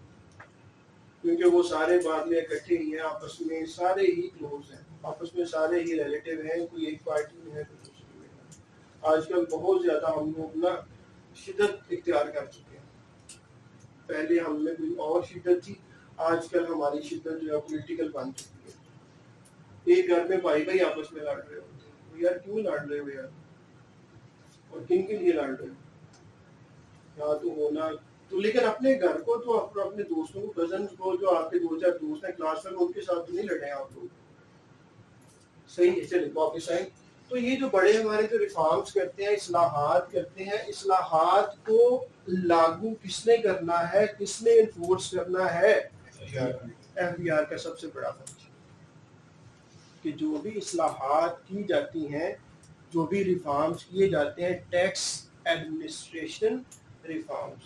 क्योंकि वो सारे बाद में इकट्ठे ही हैं, आपस में सारे ही क्लोज हैं, आपस में सारे ही रिलेटिव हैं, कोई एक पार्टी में है कोई दूसरी में है। आजकल बहुत ज्यादा हम लोग ना शिद्दत इख्तियार कर चुके हैं। पहले हम में कोई और शिद्दत थी, आजकल हमारी शिद्दत जो है पॉलिटिकल बन चुकी है। एक घर में भाई भाई आपस में लड़ रहे होते हैं, यार क्यों लड़ रहे हो यार, और किन के लिए लड़ रहे हो? यहाँ तो होना तो, लेकिन अपने घर को तो अपने दोस्तों को, कजन को, जो आपके 2-4 दोस्त हैं क्लास में, उनके साथ तो नहीं लड़े आप लोग। सही है, चलिए वापस आए। तो ये जो बड़े हमारे जो रिफॉर्म्स करते हैं, इस्लाहात करते हैं, इस्लाहात को लागू किसने करना है, किसने इन्फोर्स करना है? एफबीआर का सबसे बड़ा फंक्शन, कि जो भी इस्लाहात की जाती हैं, जो भी रिफॉर्म्स किए जाते हैं, टैक्स एडमिनिस्ट्रेशन रिफॉर्म्स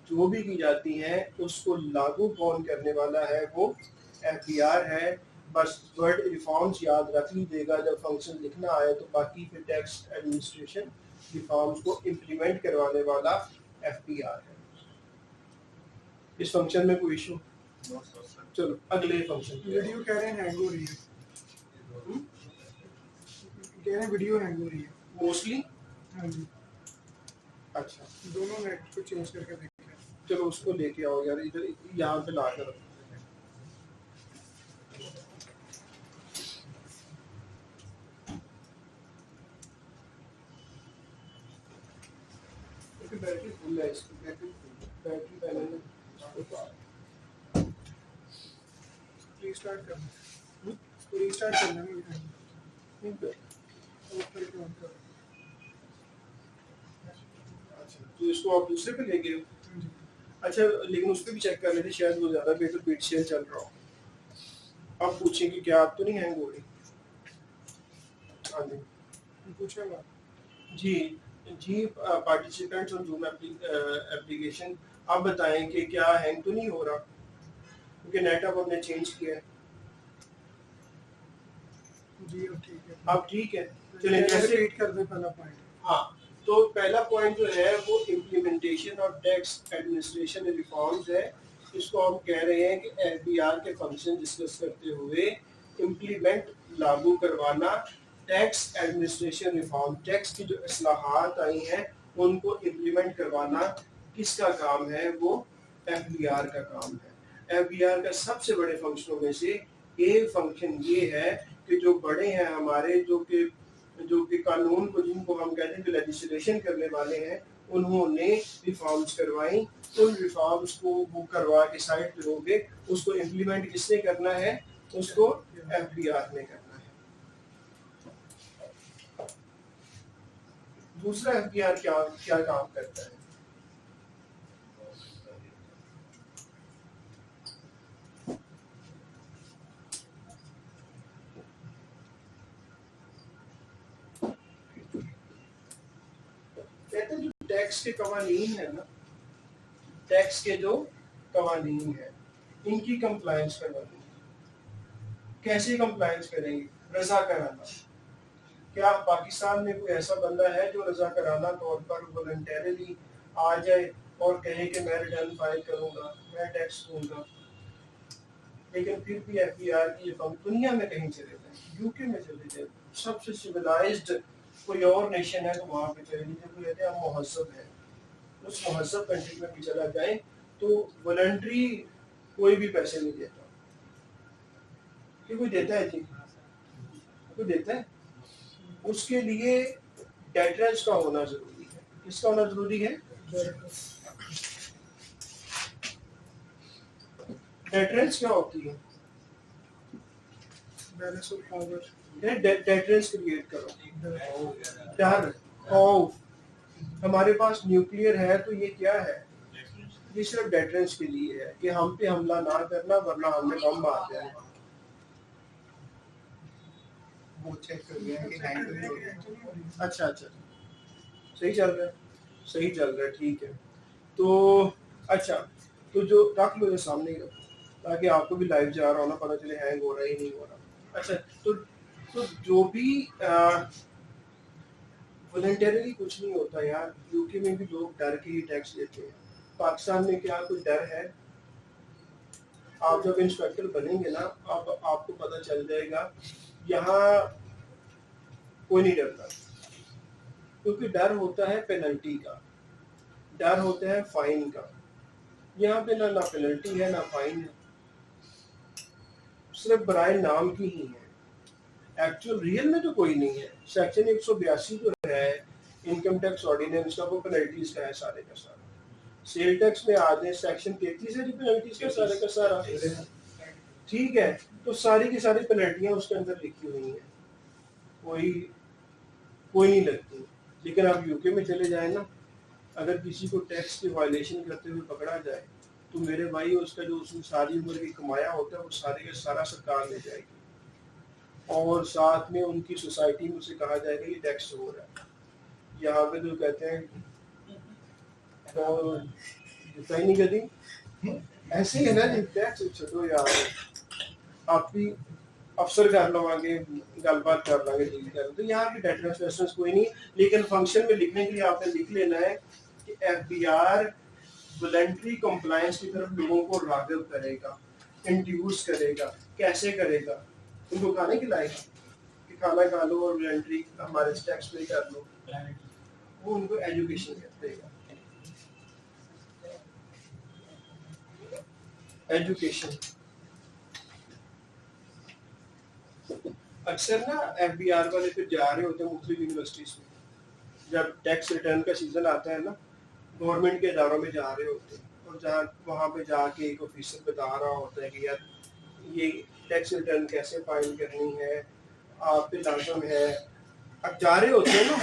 जो भी की जाती हैं, उसको लागू कौन करने वाला है? वो एफबीआर है। बस वर्ड रिफॉर्म्स याद रख लीजिएगा, जब फंक्शन लिखना आए तो बाकी फिर टैक्स एडमिनिस्ट्रेशन रिफॉर्म्स को इम्प्लीमेंट करवाने वाला एफबीआर है। इस फंक्शन में कोई इशू? चलो अगले फंक्शन। वीडियो कह रहे हैं हैंग हो रही है, कह रहे हैं वीडियो हैंग हो रही है मोस्टली। हाँ जी, अच्छा दोनों नेट को चेंज करके देखें। चलो उसको लेके आओ यार, इधर यहाँ पे ला कर रखो। बैटरी फुल है इसकी, बैटरी पहले रीस्टार्ट करना, इसको रीस्टार्ट करना है। अच्छा तो इसको आप दूसरे पे ले गए हो? अच्छा लेकिन उस पर भी चेक कर लेते, शायद वो ज़्यादा बेहतर बीट शेयर चल रहा हो। अब पूछें कि क्या आप तो नहीं हैंग हो रही? हाँ जी पूछेगा जी, जी पार्टिसिपेंट्स ऑन जूम एप्लीकेशन, आप बताएं कि क्या हैंग तो नहीं हो रहा, क्योंकि नेट अब हमने चेंज किया है। जी अब ठीक है। अब ठीक है, चलिए जैसे रिपीट कर दे पहला पॉइंट। हाँ, तो पहला पॉइंट जो है वो implementation of tax administration reforms है। इसको हम कह रहे हैं कि एफबीआर के फंक्शन डिस्कस करते हुए इम्प्लीमेंट लागू करवाना टैक्स एडमिनिस्ट्रेशन रिफॉर्म, टैक्स की जो इस्लाहात आई हैं उनको इम्प्लीमेंट करवाना किसका काम है? वो एफबीआर का काम है। एफबीआर का सबसे बड़े फंक्शनों में से एक फंक्शन ये है कि जो बड़े हैं हमारे, जो कि कानून को, जिनको हम कहते हैं कि लेजिस्लेशन करने वाले हैं, उन्होंने रिफॉर्म्स करवाई। उन रिफॉर्म्स को वो करवा के साइड पे हो गए, उसको इम्प्लीमेंट किसने करना है? उसको एफबीआर ने करना है। दूसरा एफबीआर क्या क्या काम करता है? कहते हैं जो टैक्स के कवानीन है ना, टैक्स के जो कवानीन है इनकी कंप्लायंस करवानी है। कैसे कंप्लायंस करेंगे? रजा कराना। क्या पाकिस्तान में कोई ऐसा बंदा है जो रजा कराना तौर पर वॉलंटरली आ जाए और कहे कि मैं रिटर्न फाइल करूंगा, मैं टैक्स दूंगा? लेकिन फिर भी एफबीआर की ये फंड दुनिया में कहीं चले जाए, यूके में चले जाए, सबसे सिविलाइज्ड कोई और नेशन है तो वहाँ पे चले जाए, कोई कहते हैं मुहज़्ज़ब है, उस मुहज़्ज़ब कंट्री में भी चला जाए तो वॉलंटरी कोई भी पैसे नहीं देता। कि कोई देता है? जी कोई देता है? उसके लिए डेटरेंस का होना जरूरी है। किसका होना जरूरी है? डेटरेंस क्या होती है? Balance of power. Deterrence create करो, डर, खौफ। हमारे पास न्यूक्लियर है तो ये क्या है? ये सिर्फ डेटरेंस के लिए है कि हम पे हमला ना करना वरना हमें बम मार देना। वो चेक कर लिया है कि 9 अच्छा अच्छा सही चल रहा है, सही चल रहा है, ठीक है। तो अच्छा, तो जो रख लो, ये सामने ही रखो ताकि आपको भी लाइव जा रहा हो ना, पता चले हैंग हो रहा है नहीं हो रहा। अच्छा, तो जो भी वॉलंटरली कुछ नहीं होता यार। यूके में भी लोग डर के ही टैक्स देते हैं। पाकिस्तान में क्या कोई डर है? आप जब इंस्पेक्टर बनेंगे ना, आपको पता चल जाएगा यहाँ कोई नहीं डरता, क्योंकि डर होता है पेनल्टी का, डर होता है फाइन का। यहाँ पे ना पेनल्टी है ना फाइन है, सिर्फ बराए नाम की ही है। एक्चुअल रियल में तो कोई नहीं है। सेक्शन 182 जो है इनकम टैक्स ऑर्डिनेंस का, वो पेनल्टीज का है सारे का सारा। सेल टैक्स में आ जाए सेक्शन 33 है पेनल्टीज का सारे का सारा, ठीक है। तो सारी की सारी पेनल्टियां उसके अंदर लिखी हुई हैं, कोई नहीं लगती। लेकिन आप यूके में चले जाए ना, अगर किसी को टैक्स की वायलेशन करते हुए पकड़ा जाए तो मेरे भाई उसका जो उसने सारी उम्र की कमाया होता है वो सारे का सारा सरकार ले जाएगी, और साथ में उनकी सोसाइटी में उसे कहा जाएगा ये टैक्स हो रहा है। यहाँ पे तो कहते हैं तो ही नहीं करी ऐसे ही है ना जी, टैक्स छोड़ो यार, आप भी अफसर कर लवांगे, गलबात कर लांगे, डील कर। तो यहाँ पे डेटरेंस वेटरेंस कोई नहीं, लेकिन फंक्शन में लिखने के लिए आपने लिख लेना है कि एफबीआर वॉलंटरी कंप्लायंस की तरफ लोगों को राग़िब करेगा, इंड्यूस करेगा। कैसे करेगा? उनको खाने खिलाएगा कि खाना खा लो और वॉलंटरी हमारे टैक्स पे कर लो, वो उनको एजुकेशन देगा। एजुकेशन अक्सर ना एफबीआर वाले फिर जा रहे होते हैं मुख्तलिफ यूनिवर्सिटीज में, जब टैक्स रिटर्न का सीजन आता है ना, गवर्नमेंट के इदारों में जा रहे होते हैं, और जहाँ वहाँ पे जाके एक ऑफिसर बता रहा होता है कि यार ये टैक्स रिटर्न कैसे फाइल करनी है, आप पे लाजम है। अब जा रहे होते हैं ना,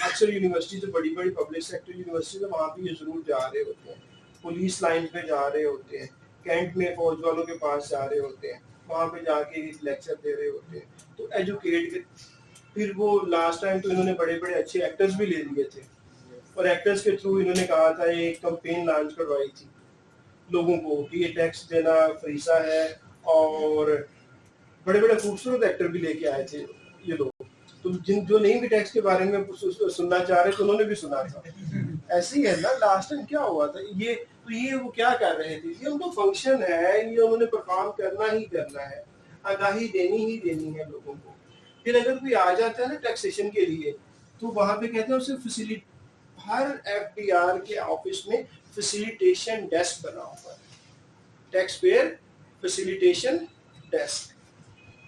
अक्सर यूनिवर्सिटी जो बड़ी बड़ी पब्लिक सेक्टर यूनिवर्सिटी है वहाँ पे ये जरूर जा रहे होते हैं, पुलिस लाइन पे जा रहे होते हैं, कैंट में फौज वालों के पास जा रहे होते हैं, वहाँ पे जाके लेक्चर दे रहे होते हैं। तो एजुकेट, फिर वो लास्ट टाइम तो इन्होंने बड़े बड़े अच्छे एक्टर्स भी ले लिए थे, और एक्टर्स के थ्रू इन्होंने कहा था, एक कैंपेन लॉन्च करवाई थी लोगों को कि ये टैक्स देना फरीसा है, और बड़े बड़े खूबसूरत एक्टर भी लेके आए थे ये लोग। तो जिन जो नहीं भी टैक्स के बारे में सुनना चाह रहे थे उन्होंने भी सुना था। ऐसे ही है ना, लास्ट टाइम क्या हुआ था ये, तो ये वो क्या कर रहे थे, ये उनका फंक्शन है, ये उन्होंने परफॉर्म करना ही करना है, आगाही देनी ही देनी है लोगों को। फिर अगर कोई आ जाता है ना टैक्सेशन के लिए, तो वहां पे कहते हैं उसे फैसिलिटी, हर एफबीआर के ऑफिस में फैसिलिटेशन डेस्क बना हुआ है, टैक्स पेयर फैसिलिटेशन डेस्क,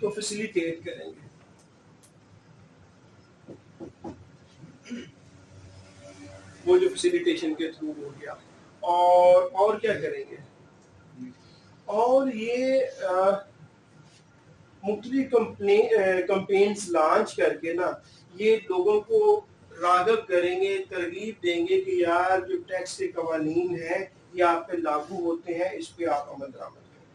तो फैसिलिटेट करेंगे। वो जो फैसिलिटेशन के थ्रू हो गया, और क्या करेंगे, और ये मुख्तलिफ कंपेन्स लॉन्च करके ना ये लोगों को राग़ब करेंगे, तरगीब देंगे कि यार जो टैक्स के कवानीन हैं ये आप पे लागू होते हैं, इस पे आप अमल दरामद करें।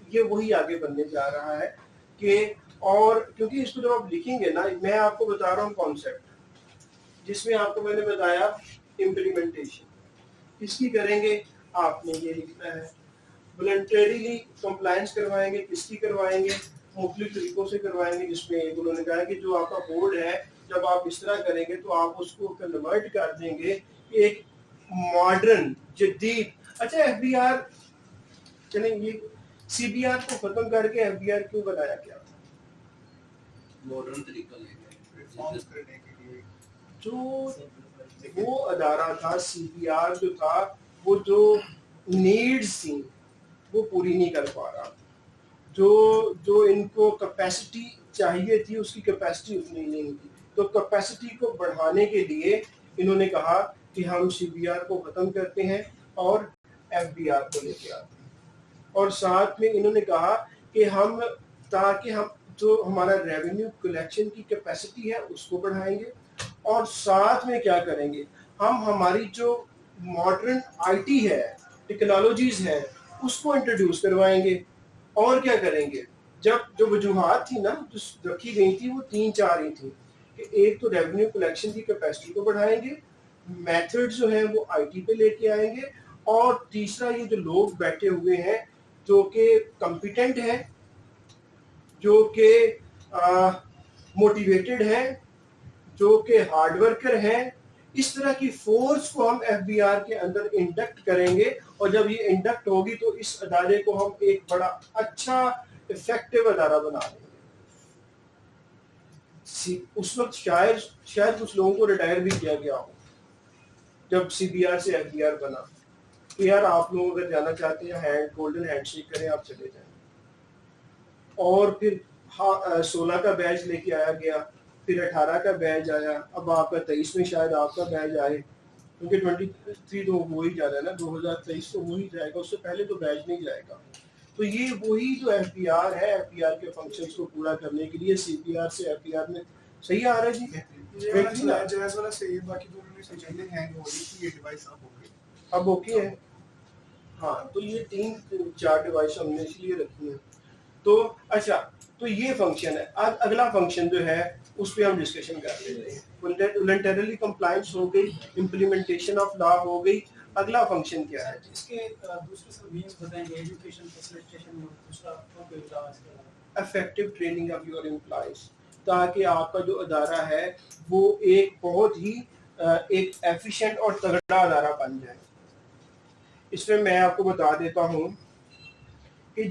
ये वही आगे बनने जा रहा है कि, और क्योंकि इसको जब आप लिखेंगे ना, मैं आपको बता रहा हूँ कॉन्सेप्ट, जिसमें आपको मैंने बताया इम्प्लीमेंटेशन किसकी करेंगे, आपने ये लिखना है। वॉलंटरीली कंप्लायंस करवाएंगे, किसकी करवाएंगे, मुख्तलिफ तरीकों से करवाएंगे, जिसमें उन्होंने कहा कि जो आपका बोर्ड है जब आप इस तरह करेंगे तो आप उसको कन्वर्ट कर देंगे एक मॉडर्न जदीद, अच्छा एफबीआर, चलें ये सीबीआर को खत्म करके एफबीआर क्यों बनाया गया था, मॉडर्न तरीका रिफॉर्म्स करने के लिए। जो वो अदारा था सीबीआर जो था, वो जो नीड्स थी वो पूरी नहीं कर पा रहा, जो इनको कैपेसिटी चाहिए थी उसकी कैपेसिटी उतनी नहीं थी, तो कैपेसिटी को बढ़ाने के लिए इन्होंने कहा कि हम सीबीआर को खत्म करते हैं और एफबीआर को लेके आते हैं, और साथ में इन्होंने कहा कि हम, ताकि हम जो हमारा रेवेन्यू कलेक्शन की कैपेसिटी है उसको बढ़ाएंगे, और साथ में क्या करेंगे, हम हमारी जो मॉडर्न आईटी है, टेक्नोलॉजीज है, उसको इंट्रोड्यूस करवाएंगे। और क्या करेंगे, जब जो वजूहात थी ना जो रखी गई थी वो 3-4 ही थी कि एक तो रेवेन्यू कलेक्शन की कैपेसिटी को बढ़ाएंगे, मेथड जो है वो आईटी पे लेके आएंगे, और तीसरा ये जो लोग बैठे हुए हैं जो कि कॉम्पिटेंट हैं, जो कि मोटिवेटेड हैं, जो कि हार्ड वर्कर हैं, इस तरह की फोर्स को हम एफबीआर के अंदर इंडक्ट करेंगे, और जब ये इंडक्ट होगी तो इस अदारे को हम एक बड़ा अच्छा इफेक्टिव अदारा बना देंगे। उस वक्त शायद कुछ लोगों को रिटायर भी किया गया हो जब सीबीआर से एफबीआर बना, कि यार आप लोग अगर जाना चाहते हैं गोल्डन हैंडशेक करें, आप चले जाएं। और फिर 16 का बैच लेके आया गया, फिर 18 का बैच आया, अब आपका 23 में शायद आपका बैच आए, क्योंकि 23 तो हो ही जा रहा है ना, 2023 तो हो ही जाएगा, उससे पहले तो बैच नहीं जाएगा। तो ये वही जो एफबीआर है, एफबीआर के फंक्शंस को पूरा करने के लिए सीबीआर से एफबीआर में सही आ रहा है जी, जैस वाला सही है, बाकी दोनों में से चलने हैंग हो रही थी, ये डिवाइस अब ओके है। हाँ, तो ये 3-4 डिवाइस हमने इसलिए रखी है। तो अच्छा, तो ये फंक्शन है। अब अगला फंक्शन जो है उस पर हम डिस्कशन कर लेते हैं। वॉलंटरीली कंप्लायंस हो गई, इम्प्लीमेंटेशन ऑफ लॉ हो गई, अगला फंक्शन क्या है? इसके दूसरे सब मींस बताएंगे, एजुकेशन फैसिलिटेशन और दूसरा कोई इलावा इसके अलावा। Effective training of your employees, ताकि आपका जो अदारा है वो एक बहुत ही एक एफिशिएंट और तगड़ा अदारा बन जाए। इसमें मैं आपको बता देता हूँ कि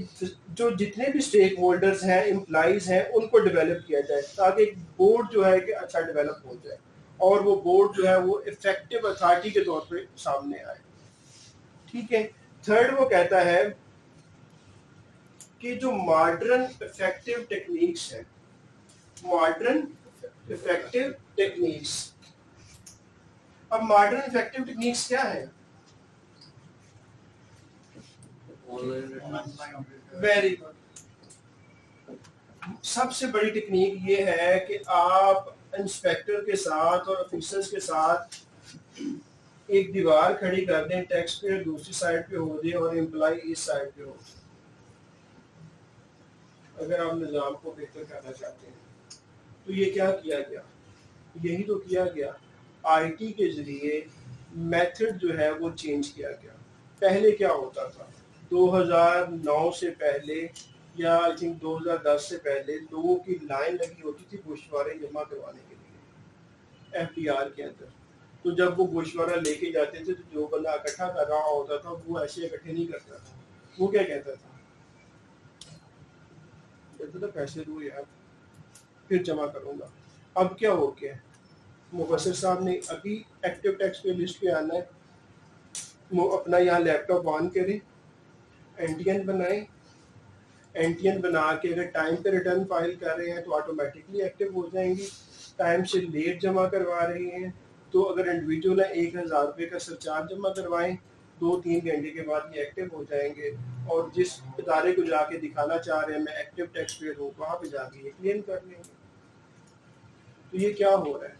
जो जितने भी स्टेक होल्डर्स हैं, एम्प्लॉइज हैं, उनको डेवलप किया जाए, ताकि बोर्ड जो है कि अच्छा डेवलप हो जाए, और वो बोर्ड जो है वो इफेक्टिव अथॉरिटी के तौर पे सामने आए। ठीक है। थर्ड वो कहता है कि जो मॉडर्न इफेक्टिव टेक्निक्स है, मॉडर्न इफेक्टिव टेक्निक्स, अब मॉडर्न इफेक्टिव टेक्निक्स क्या है? Very good. सबसे बड़ी टेक्निक ये है कि आप इंस्पेक्टर के साथ और ऑफिसर्स के साथ एक दीवार खड़ी कर दें, टैक्स पेयर दूसरी साइड पे हो जाए और एम्प्लॉय इस साइड पे हो, अगर आप निज़ाम को बेहतर करना चाहते हैं तो ये क्या किया गया, यही तो किया गया, आईटी के ज़रिए मेथड जो है वो चेंज किया गया। पहले क्या होता था, 2009 से पहले या आई थिंक 2010 से पहले लोगों की लाइन लगी होती थी गोशवारे जमा करवाने के लिए एफडीआर के अंदर। तो जब वो गोशवारा लेके जाते थे तो जो बंदा इकट्ठा कर रहा होता था वो ऐसे इकट्ठे नहीं करता था, वो क्या कहता था, कहता था पैसे दो यार फिर जमा करूंगा। अब क्या हो गया, मुबस्सिर साहब ने अभी एक्टिव टैक्स पे लिस्ट पे आना है, वो अपना यहाँ लैपटॉप ऑन करें, एनटीएन बनाएं, एनटीएन बना के अगर टाइम पे रिटर्न फाइल कर रहे हैं तो ऑटोमेटिकली एक्टिव हो जाएंगी। टाइम से लेट जमा करवा रहे हैं तो अगर इंडिविजुअल है 1000 रुपये का सरचार्ज जमा करवाएं, 2-3 घंटे के बाद ये एक्टिव हो जाएंगे। और जिस इदारे को जाके दिखाना चाह रहे हैं मैं एक्टिव टैक्स पेयर हूँ, वहाँ पे जाके ये क्लेम कर लेंगे। तो ये क्या हो रहा है,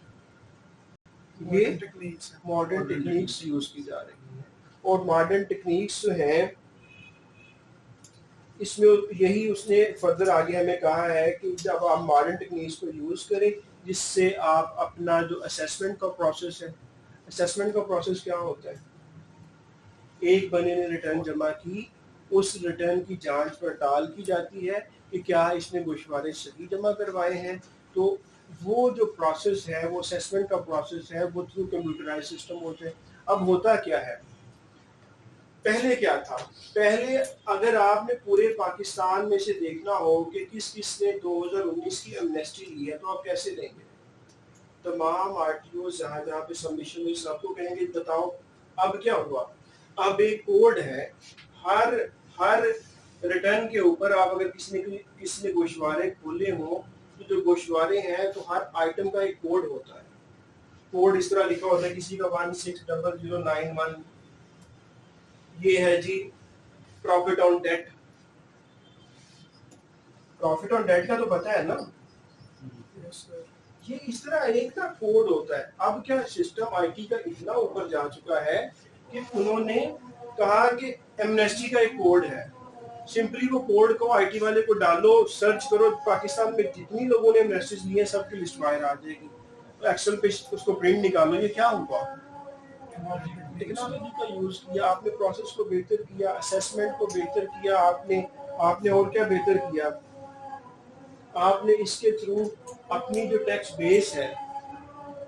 ये मॉडर्न टेक्निक्स यूज की जा रही हैं। और मॉडर्न टेक्निक्स जो हैं इसमें यही उसने फर्दर आगे हमें कहा है कि जब आप मॉडर्न टेक्निक्स को यूज करें जिससे आप अपना जो असेसमेंट का प्रोसेस है, असेसमेंट का प्रोसेस क्या होता है, एक बंदे ने रिटर्न जमा की, उस रिटर्न की जांच पड़ताल की जाती है कि क्या इसने गोशवारे सही जमा करवाए हैं। तो वो जो प्रोसेस है, वो असेसमेंट का प्रोसेस है, वो थ्रू कंप्यूटराइज सिस्टम होते हैं। अब होता क्या है, पहले क्या था, पहले अगर आपने पूरे पाकिस्तान में से देखना हो कि किस किस ने 2019 की एमनेस्टी ली है तो आप कैसे लेंगे, तमाम आरटीओ जहाँ जहाँ पे सबमिशन हुई सबको कहेंगे बताओ। अब क्या हुआ, अब एक कोड है, हर हर रिटर्न के ऊपर आप अगर किसी ने गोशवारे खोले हो तो जो गोशवारे हैं तो हर आइटम का एक कोड होता है। कोड इस तरह लिखा होता है, किसी का 160091, ये है जी profit on debt. Profit on debt का तो पता है ना, ये इस तरह एक ना कोड होता है। अब क्या सिस्टम आईटी का इतना ऊपर जा चुका है कि उन्होंने कहा कि एमनेस्टी का एक कोड है, सिंपली वो कोड को आईटी वाले को डालो, सर्च करो, पाकिस्तान में जितनी लोगों ने एमनेस्टीज ली है सबकी लिस्ट बाहर आ जाएगी। तो एक्सेल पे उसको प्रिंट निकालो, ये क्या हुआ, टेक्नोलॉजी का यूज किया आपने, प्रोसेस को बेहतर किया, असेसमेंट को बेहतर किया आपने। आपने और क्या बेहतर किया, आपने इसके थ्रू अपनी जो टैक्स बेस है,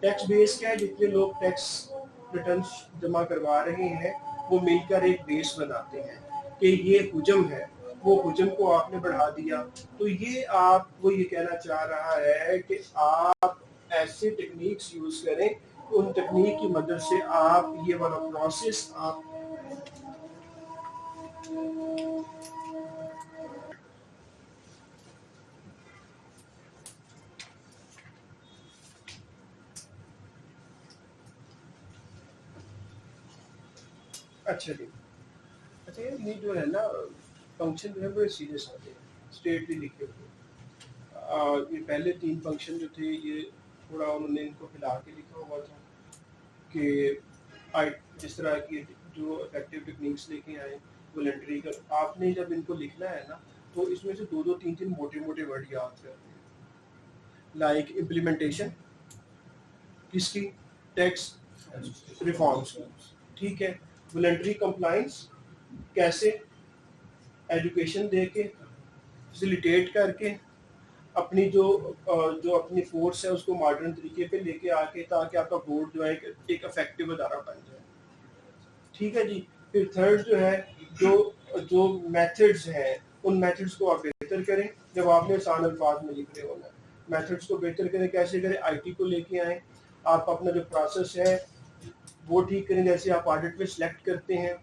टैक्स बेस क्या है, जितने लोग टैक्स रिटर्न जमा करवा रहे हैं वो मिलकर एक बेस बनाते हैं कि ये हुजम है, वो हुजम को आपने बढ़ा दिया। तो ये आप वो ये कहना चाह रहा है कि आप ऐसे टेक्निक्स यूज करें, उन तकनीक की मदद से आप ये वाला प्रोसेस आप अच्छा जी। अच्छा ये जो है ना फंक्शन जो है बड़े सीरियस होते हैं, स्टेट भी लिखे हुए। ये पहले 3 फंक्शन जो थे ये थोड़ा उन्होंने इनको हिला के लिखा हुआ था कि जिस तरह की जो इफेक्टिव टेक्निक्स लेके आए वॉलंटरी का, आपने जब इनको लिखना है ना तो इसमें से 2-2 3-3 मोटे मोटे वर्ड याद करते हैं, लाइक इम्प्लीमेंटेशन किसकी, टैक्स रिफॉर्म्स की, ठीक है, वॉलंटरी कंप्लाइंस कैसे, एजुकेशन दे के फैसिलिटेट करके अपनी जो अपनी फोर्स है उसको मॉडर्न तरीके पे लेके आके ताकि आपका बोर्ड जो है एक इफेक्टिव अदारा बन जाए, ठीक है जी। फिर थर्ड जो है जो मेथड्स हैं उन मेथड्स को आप बेहतर करें, जब आपने आसान अल्फाज में लिख रहे होना है, मेथड्स को बेहतर करें, कैसे करें, आईटी को लेके आए, आप अपना जो प्रोसेस है वो ठीक करें, जैसे आप ऑडिट में सिलेक्ट करते हैं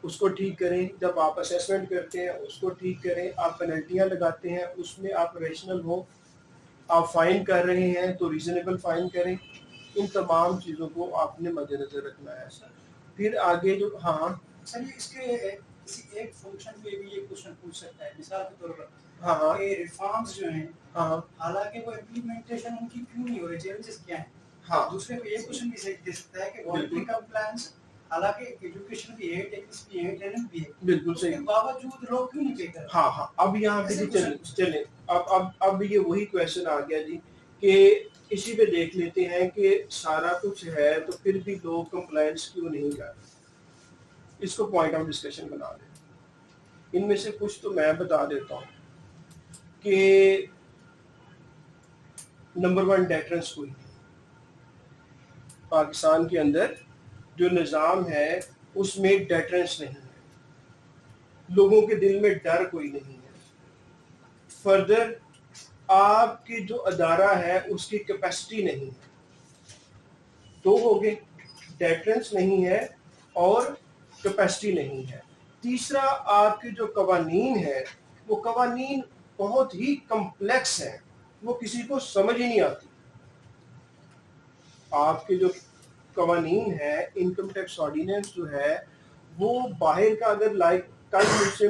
उसको ठीक करें, जब आप असेसमेंट करते हैं उसको ठीक करें, आप पेनल्टियां लगाते हैं उसमें आप रेशनल हो, आप फाइन कर रहे हैं तो रीजनेबल फाइन करें। इन तमाम चीज़ों को आपने मद्देनजर रखना है। फिर आगे जो हाँ सर ये इसके किसी एक फंक्शन पे भी ये क्वेश्चन पूछ सकता है, मिसाल के तौर पर हाँ ये रिफॉर्म्स जो हैं, हाँ हालांकि वो इम्प्लीमेंटेशन उनकी क्यों नहीं हो रही, चैलेंजेस क्या हैं। हाँ दूसरे को ये क्वेश्चन भी दे सकता है कि वॉलंटरी कंप्लायंस हालांकि एजुकेशन भी है, टेक्निक्स भी है, ट्रेनिंग भी है, बिल्कुल सही। उसके बावजूद लोग क्यों नहीं पे कर रहे? हाँ हाँ, अब यहाँ पे ऐसे जी चले अब ये वही क्वेश्चन आ गया जी कि इसी पे देख लेते हैं कि सारा कुछ है तो फिर भी लोग कंप्लायंस क्यों नहीं कर रहे। इसको पॉइंट ऑफ डिस्कशन बना लें। इनमें से कुछ तो मैं बता देता हूँ कि नंबर 1 डेटरेंस कोई नहीं। पाकिस्तान के अंदर जो निज़ाम है उसमें डेटरेंस नहीं है, लोगों के दिल में डर कोई नहीं है। फर्दर आपकी जो अदारा है उसकी कैपेसिटी नहीं है। दो हो गए, डेटरेंस नहीं है और कैपेसिटी नहीं है। तीसरा, आपके जो कवानीन है वो कवानीन बहुत ही कम्प्लेक्स है, वो किसी को समझ ही नहीं आती। आपके जो कवानीन है, इनकम टैक्स ऑर्डिनेंस जो है वो बाहर का, अगर लाइक कल मुझसे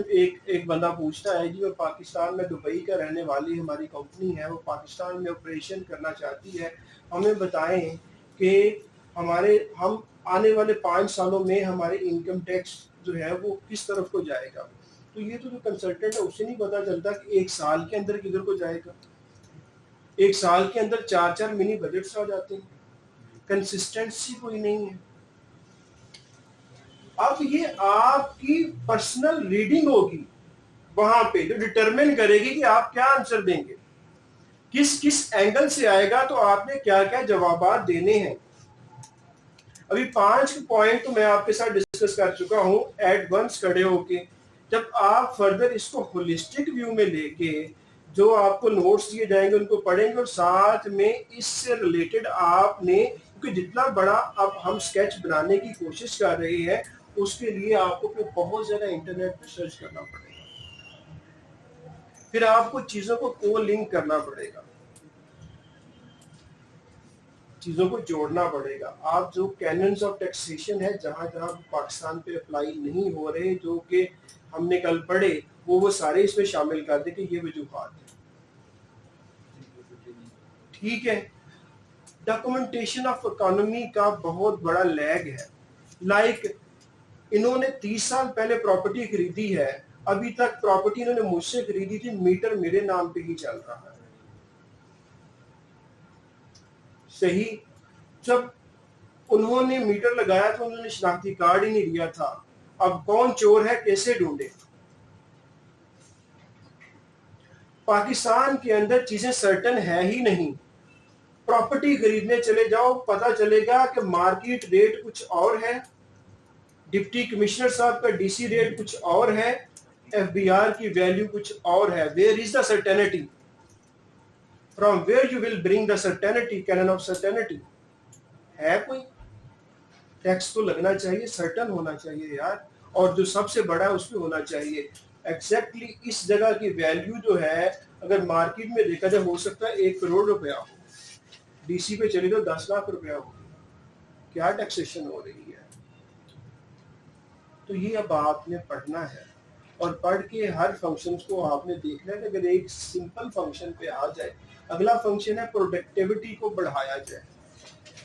एक बंदा पूछता है जी मैं पाकिस्तान में, दुबई का रहने वाली हमारी कंपनी है, वो पाकिस्तान में ऑपरेशन करना चाहती है, हमें बताएं कि हम आने वाले 5 सालों में हमारे इनकम टैक्स जो है वो किस तरफ को जाएगा। तो ये तो जो कंसल्टेंट है उसे नहीं पता चलता कि एक साल के अंदर किधर को जाएगा। एक साल के अंदर 4-4 मिनी बजट्स आ जाते हैं, कंसिस्टेंसी कोई नहीं है। अब ये आपकी पर्सनल रीडिंग होगी वहां पे जो डिटरमिन करेगी कि आप क्या आंसर देंगे, किस किस एंगल से आएगा, तो आपने क्या क्या जवाब देने हैं। अभी 5 पॉइंट तो मैं आपके साथ डिस्कस कर चुका हूं एट वंस खड़े होके। जब आप फर्दर इसको होलिस्टिक व्यू में लेके जो आपको नोट्स दिए जाएंगे उनको पढ़ेंगे और साथ में इससे रिलेटेड आपने, क्योंकि जितना बड़ा अब हम स्केच बनाने की कोशिश कर रहे हैं उसके लिए आपको फिर बहुत ज्यादा इंटरनेट पे सर्च करना पड़ेगा, फिर आपको चीजों को को लिंक करना पड़ेगा, चीजों को जोड़ना पड़ेगा। आप जो कैनन्स ऑफ टैक्सेशन है जहां जहां पाकिस्तान पे अप्लाई नहीं हो रहे, जो कि हमने कल पढ़े, वो सारे इसमें शामिल कर दे कि ये वजूहात है। ठीक है, डॉक्यूमेंटेशन ऑफ इकोनॉमी का बहुत बड़ा लैग है। लाइक इन्होंने 30 साल पहले प्रॉपर्टी खरीदी है, अभी तक प्रॉपर्टी इन्होंने मुझसे खरीदी थी, मीटर मेरे नाम पे ही चल रहा है। सही, जब उन्होंने मीटर लगाया तो उन्होंने शनाख्ती कार्ड ही नहीं दिया था। अब कौन चोर है, कैसे ढूंढे। पाकिस्तान के अंदर चीजें सर्टन है ही नहीं। प्रॉपर्टी खरीदने चले जाओ, पता चलेगा कि मार्केट रेट कुछ और है, डिप्टी कमिश्नर साहब का डीसी रेट कुछ और है, एफबीआर की वैल्यू कुछ और है। Where is the certainty? From where you will bring the certainty, canon of certainty है कोई? टैक्स तो लगना चाहिए, सर्टन होना चाहिए यार, और जो सबसे बड़ा है उसमें होना चाहिए। एग्जैक्टली इस जगह की वैल्यू जो है अगर मार्केट में देखा जाए हो सकता है 1 करोड़ रुपया हो, डीसी पे चले तो 10 लाख रुपया हो। क्या टैक्सेशन हो रही है? तो ये अब आपने पढ़ना है और पढ़ के हर फंक्शन को आपने देखना है कि अगर एक सिंपल फंक्शन पे आ जाए। अगला फंक्शन है प्रोडक्टिविटी को बढ़ाया जाए।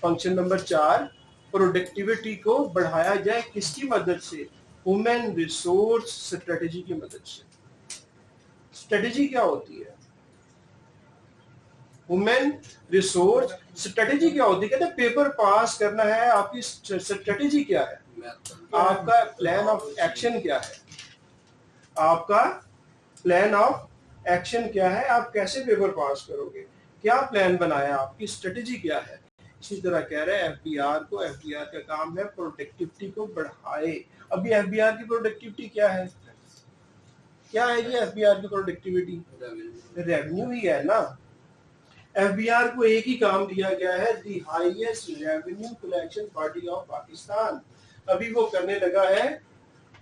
फंक्शन नंबर 4, प्रोडक्टिविटी को बढ़ाया जाए किसकी मदद से? ह्यूमन रिसोर्स स्ट्रेटेजी की मदद से। स्ट्रेटेजी क्या होती है? ह्यूमन रिसोर्स स्ट्रेटेजी क्या होती है? कहते हैं पेपर पास करना है, आपकी स्ट्रेटेजी क्या है, आपका प्लान ऑफ एक्शन क्या है, आपका प्लान ऑफ एक्शन क्या है, आप कैसे पेपर पास करोगे, क्या प्लान बनाया, आपकी स्ट्रेटेजी क्या है। इसी तरह कह रहे हैं एफबीआर को, एफबीआर का काम है प्रोडक्टिविटी को बढ़ाए। अभी एफबीआर की प्रोडक्टिविटी क्या है? क्या है ये एफबीआर की प्रोडक्टिविटी? रेवेन्यू ही है ना। एफबीआर को एक ही काम दिया गया है, the highest revenue collection body of Pakistan. अभी वो करने लगा है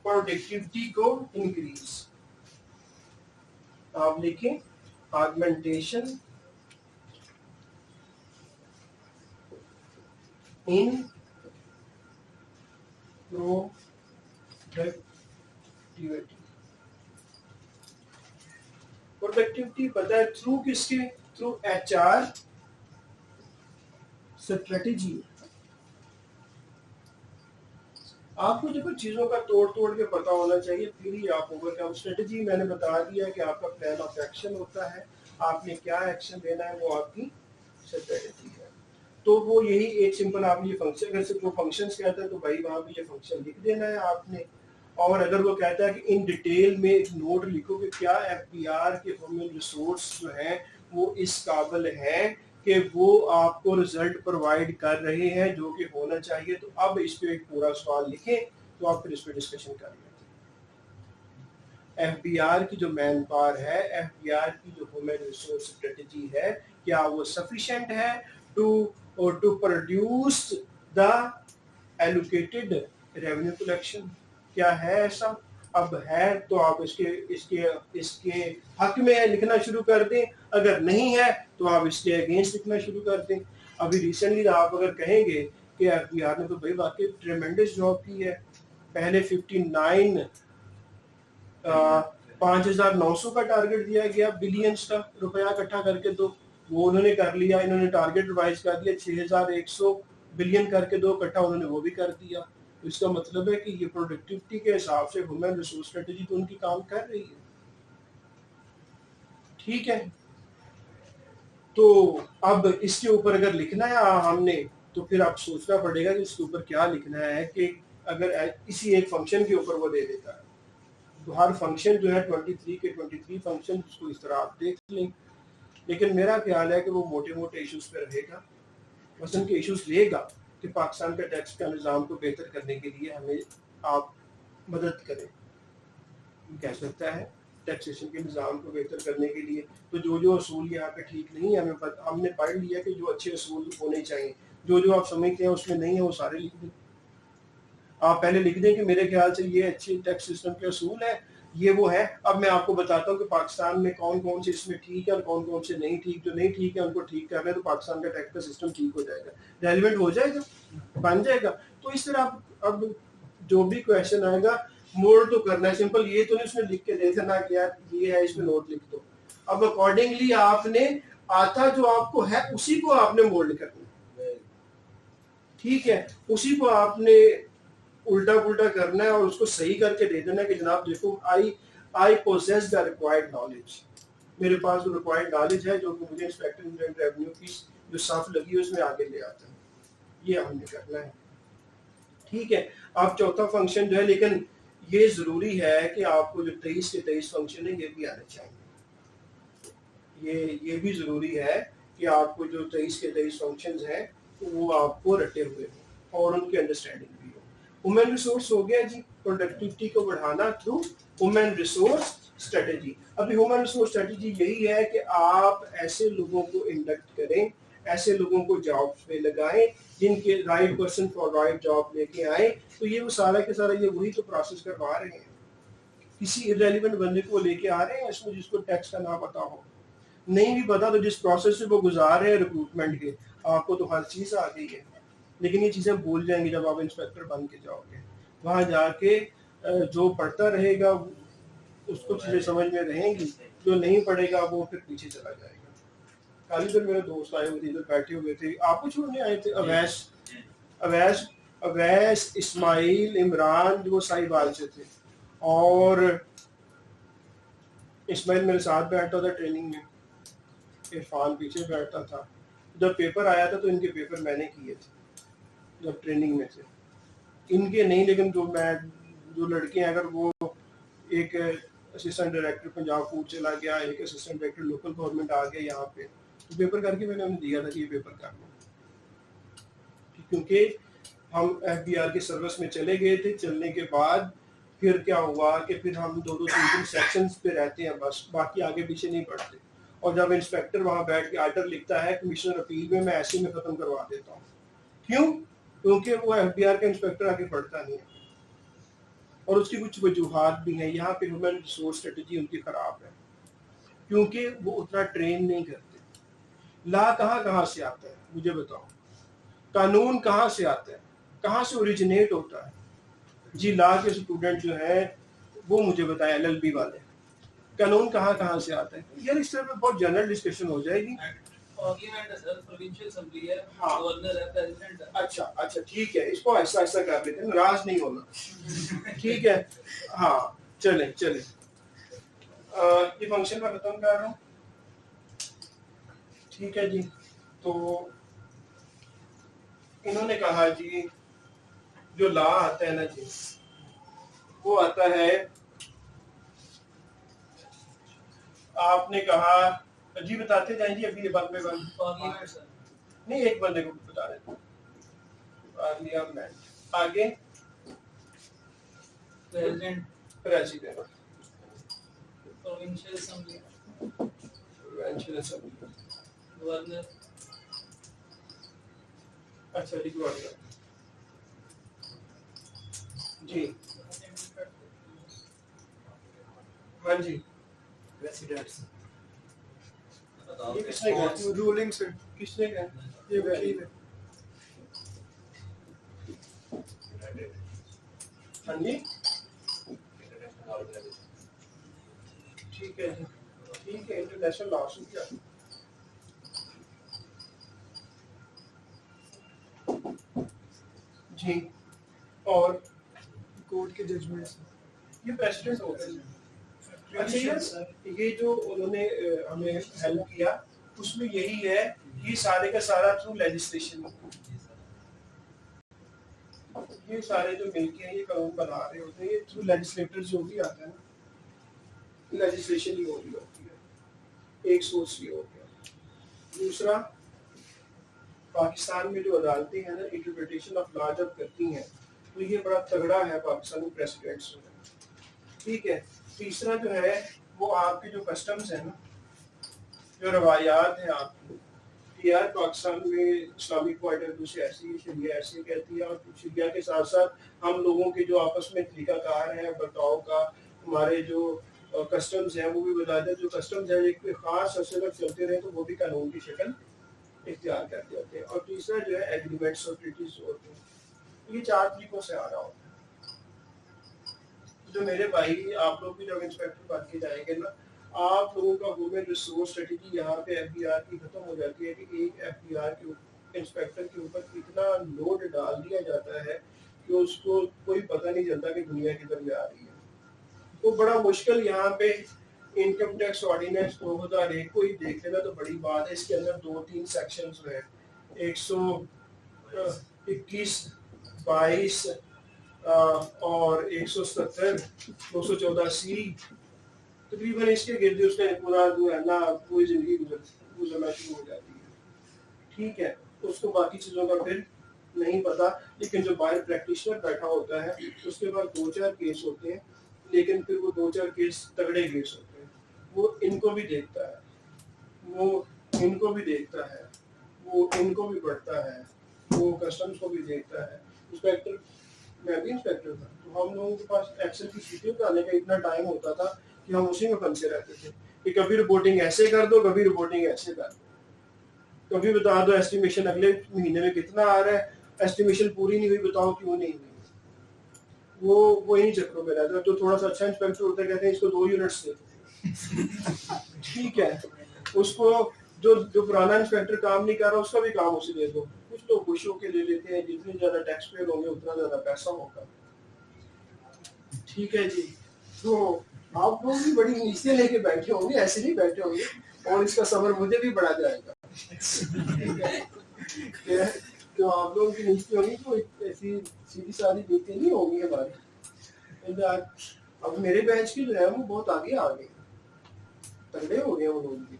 प्रोडक्टिविटी को इंक्रीज। आप लिखें ऑगमेंटेशन इन प्रोडक्टिविटी। प्रोडक्टिविटी पता है थ्रू किसके? Through HR strategy. आपको देखो चीजों का तोड़ तोड़ के पता होना चाहिए, फिर ही आप ओवरकम। स्ट्रेटजी मैंने बता दिया कि आपका प्लान ऑफ एक्शन होता है, आपने क्या एक्शन लेना है वो आपकी स्ट्रेटजी है। तो वो यही एक सिंपल आप ये फंक्शन, अगर से जो फंक्शंस कहता है तो भाई वहां पे ये फंक्शन लिख देना है आपने। और अगर वो कहता है कि इन डिटेल में एक नोट लिखो कि क्या एफबीआर के ह्यूमन रिसोर्स जो है वो इस काबिल है कि वो आपको रिजल्ट प्रोवाइड कर रहे हैं जो कि होना चाहिए, तो अब इस पे एक पूरा सवाल लिखें, तो आप फिर इस पे डिस्कशन कर लेते हैं। एफबीआर की जो मैन पावर है, एफबीआर की जो ह्यूमन रिसोर्स स्ट्रेटजी है, क्या वो सफिशिएंट है to produce the allocated revenue collection? क्या है ऐसा? अब है तो आप इसके इसके इसके हक में लिखना शुरू कर दें, अगर नहीं है तो आप इसके अगेंस्ट लिखना शुरू कर दें। अभी रिसेंटली आप अगर कहेंगे कि एफबीआर ने तो भाई वाकई ट्रेमेंडस जॉब की है, पहले 59 5,900 का टारगेट दिया गया बिलियंस का रुपया इकट्ठा करके, तो वो उन्होंने कर लिया। इन्होंने टारगेट रिवाइज कर दिया 6,100 बिलियन करके दो इकट्ठा उन्होंने वो भी कर दिया। तो इसका मतलब है कि ये प्रोडक्टिविटी के हिसाब से ह्यूमन रिसोर्स स्ट्रेटजी तो उनकी काम कर रही है। ठीक है, तो अब इसके ऊपर अगर लिखना है हमने, तो फिर आप सोचना पड़ेगा कि इसके ऊपर क्या लिखना है। कि अगर इसी एक फंक्शन के ऊपर वो दे देता है तो हर फंक्शन जो है 23 के 23 फंक्शन उसको इस तरह आप देख लें। लेकिन मेरा ख्याल है कि वो मोटे मोटे इश्यूज पे रहेगा, मसलन के इश्यूज लेगा कि पाकिस्तान का टैक्स का निज़ाम को बेहतर करने के लिए हमें आप मदद करें। कह सकता है टैक्सेशन के निज़ाम को बेहतर करने के लिए तो जो जो असूल यहाँ पे ठीक नहीं है, हमने पढ़ लिया कि जो अच्छे असूल होने चाहिए, जो जो आप समझते हैं उसमें नहीं है वो सारे लिख दें। आप पहले लिख दें कि मेरे ख्याल से ये अच्छे टैक्स सिस्टम के असूल है, ये वो है। अब मैं आपको बताता हूँ कि पाकिस्तान में कौन कौन से इसमें ठीक है और कौन कौन से नहीं ठीक। जो नहीं ठीक है उनको ठीक कर रहे हैं तो पाकिस्तान का टैक्स का सिस्टम ठीक हो जाएगा, रेलिवेंट हो जाएगा, बन जाएगा। तो इस तरह अब जो भी क्वेश्चन आएगा मोल्ड तो करना है। सिंपल ये तो नहीं उसमें लिख के दे देना कि यार ये है इसमें नोट लिख दो। अब अकॉर्डिंगली आपने आता जो आपको है उसी को आपने मोल्ड करना है। ठीक है, उसी को आपने उल्टा पुल्टा करना है और उसको सही करके दे देना कि जनाब देखो आई पोजेस द रिक्वायर्ड नॉलेज, मेरे पास जो रिक्वायर्ड नॉलेज है जो कि मुझे इंस्पेक्टर जनरल रेवेन्यू की जो साफ लगी है उसमें आगे ले आता है। ये हमने करना है। ठीक है, अब चौथा फंक्शन जो है, लेकिन ये जरूरी है कि आपको जो 23 के 23 फंक्शन है ये भी आने चाहिए। ये भी जरूरी है कि आपको जो 23 के 23 फंक्शन हैं वो आपको रटे हुए हो और उनकी अंडरस्टैंडिंग भी हो। ह्यूमन रिसोर्स हो गया जी, प्रोडक्टिविटी को बढ़ाना थ्रू ह्यूमन रिसोर्स स्ट्रेटेजी। अभी ह्यूमन रिसोर्स स्ट्रेटेजी यही है कि आप ऐसे लोगों को इंडक्ट करें, ऐसे लोगों को जॉब पे लगाएं जिनके right person for right job लेके आए। तो ये वो सारा के सारा ये वही तो प्रोसेस करवा रहे हैं। किसी इररेलेवेंट बंदे को लेके आ रहे हैं इसमें जिसको टैक्स का ना पता हो, नहीं भी पता, तो जिस प्रोसेस से वो गुजार रहे हैं रिक्रूटमेंट के, आपको तो हर चीज आ गई है। लेकिन ये चीजें भूल जाएंगे जब आप इंस्पेक्टर बन के जाओगे। वहां जाके जो पढ़ता रहेगा उसको चीजें समझ में रहेंगी, जो नहीं पढ़ेगा वो फिर पीछे चला जाएगा। कल इधर मेरे दोस्त आए हुए थे, इधर बैठे हुए थे, आपको छोड़ने आए थे, अवैस अवैस इस्माइल इमरान जो साहिबाल से थे, और इस्माइल मेरे साथ बैठता था ट्रेनिंग में, इरफान पीछे बैठता था। जब पेपर आया था तो इनके पेपर मैंने किए थे जब ट्रेनिंग में थे, इनके नहीं। लेकिन जो लड़के हैं, अगर वो एक असिस्टेंट डायरेक्टर पंजाब फूड चला गया, एक असिस्टेंट डायरेक्टर लोकल गवर्नमेंट आ गया यहाँ पे, तो पेपर करके मैंने उन्हें दिया था कि ये पेपर कर लो, क्योंकि हम एफबीआर की सर्विस में चले गए थे। चलने के बाद फिर क्या हुआ कि फिर हम 2-2-3-3 सेक्शंस पे रहते हैं बस, बाकी आगे पीछे नहीं पढ़ते। और जब इंस्पेक्टर वहां बैठ के आर्डर लिखता है कमिश्नर अपील में, मैं ऐसे में खत्म करवा देता हूँ। क्यों? क्योंकि वो एफबीआर का इंस्पेक्टर आगे पढ़ता नहीं है और उसकी कुछ वजूहात भी हैं। यहाँ पे ह्यूमन रिसोर्स स्ट्रेटजी उनकी खराब है क्योंकि वो उतना ट्रेन नहीं करते। ला कहाँ से आता है मुझे बताओ, कानून कहाँ से आता है, कहाँ से ओरिजिनेट होता है जी? ला के स्टूडेंट जो है वो मुझे बताएं, एलएलबी वाले, कानून कहाँ से आता है यार? इस तरह पे बहुत जनरल डिस्कशन हो जाएगी। पार्लियामेंट है सर, प्रोविंशियल असेंबली है, हाँ। गवर्नर है, प्रेसिडेंट है। अच्छा अच्छा ठीक है, इसको ऐसा ऐसा कर लेते हैं, नाराज नहीं होना। ठीक है, हाँ चले चले। ये फंक्शन मैं खत्म कर रहा हूँ। ठीक है जी, तो इन्होंने कहा जी जो ला आता है ना जी, वो आता है, आपने कहा जी बताते जाएं जी, अभी ये बात में बंद पार्लियामेंट सर, नहीं, एक बंदे को बता देते हैं। पार्लियामेंट, आगे president, president, provincial assembly, provincial assembly, governor, अच्छा लिखवा दिया जी। हाँ जी, रेसिडेंट्स ये किसने कहा? रूलिंग से किसने कहा? ये वकील है। हाँ जी ठीक है जी, ठीक है, इंटरनेशनल लॉ से क्या जी। और कोर्ट के जजमेंट से ये प्रेसिडेंट हो गए। अच्छा ये जो उन्होंने हमें हेल्प किया, उसमें यही है, ये सारे का सारा थ्रू लेजिस्लेशन, ये सारे जो मिलके ये कानून बना रहे होते हैं, ये थ्रू लेजिस्लेटर जो भी आता है ना, लेजिस्लेशन ही हो रही होती है। एक सोर्स ये हो गया। दूसरा, पाकिस्तान में जो अदालतें हैं ना, इंटरप्रिटेशन ऑफ लॉ जब करती हैं, तो ये बड़ा तगड़ा है पाकिस्तानी प्रेसिडेंट्स में। ठीक है। तीसरा जो है वो आपके जो कस्टम्स है ना, जो रवायात है आपकी, कि यार पाकिस्तान में इस्लामिक पॉइंट ऑफ व्यू से ऐसी, शरिया ऐसे कहती है, और शरिया के साथ साथ हम लोगों के जो आपस में तरीकाकार है बर्ताव का, हमारे जो कस्टम्स हैं वो भी बता दें। जो कस्टम्स है एक खास अर्से तक चलते रहे तो वो भी कानून की शक्ल इख्तियार कर जाते हैं। और तीसरा जो है एग्रीमेंट्स और ट्रीटीज होते हैं। ये चार तरीकों से आ रहा होता है। जो मेरे भाई, आप लोग भी जब इंस्पेक्टर बन के जाएंगे ना, आप लोगों का ह्यूमन रिसोर्स स्ट्रेटेजी यहाँ पे एफबीआर की खत्म हो जाती है कि एक एफबीआर के इंस्पेक्टर के ऊपर इतना लोड डाल दिया जाता है कि उसको कोई पता नहीं चलता कि दुनिया किधर जा रही है। तो बड़ा मुश्किल यहाँ पे इनकम टैक्स ऑर्डिनेंस 2001 को ही देख लेना तो बड़ी बात है। इसके अंदर 2-3 सेक्शंस हैं, 121, 22 और 170, 214C, तकरीबन इसके गिर्द उसका पूरा जो है ना पूरी जिंदगी गुजरना शुरू हो जाती है। ठीक है, उसको बाकी चीज़ों का फिर नहीं पता, लेकिन जो बाहर प्रैक्टिशनर बैठा होता है उसके पास 2-4 केस होते हैं, लेकिन फिर वो 2-4 केस तगड़े केस होते हैं। वो इनको भी देखता है, वो इनको भी देखता है, वो इनको भी पढ़ता है, वो कस्टम्स को भी देखता है। इंस्पेक्टर, मैं भी इंस्पेक्टर था, तो हम लोगों के पास एक्सेल की शीटें बनाने का इतना टाइम होता था कि हम उसी में फंसे रहते थे कि कभी रिपोर्टिंग ऐसे कर दो, कभी रिपोर्टिंग ऐसे कर दो, कभी बता दो एस्टिमेशन अगले महीने में कितना आ रहा है, एस्टिमेशन पूरी नहीं हुई, बताओ क्यों नहीं हुई। वो इन्हीं चक्रों में रहता है। तो थोड़ा सा अच्छा इंस्पेक्टर होता है, कहते हैं इसको 2 यूनिट्स दे दो। ठीक है, उसको जो पुराना इंस्पेक्टर काम नहीं कर रहा उसका भी काम उसे दे दो। कुछ लोग खुश होकर ले लेते हैं, जितने ज्यादा टैक्स पेयर होंगे उतना ज्यादा पैसा होगा। ठीक है जी, तो आप लोग भी बड़ी नीचे लेके बैठे होंगे, ऐसे नहीं बैठे होंगे, और इसका सबर मुझे भी बढ़ा जाएगा। ठीक है, तो आप लोग की नीचे होंगी तो ऐसी सीधी सादी नीति नहीं होगी हमारी। अब मेरे बैच की जो है वो बहुत आगे आ गए, तगड़े हो गए, वो लोग भी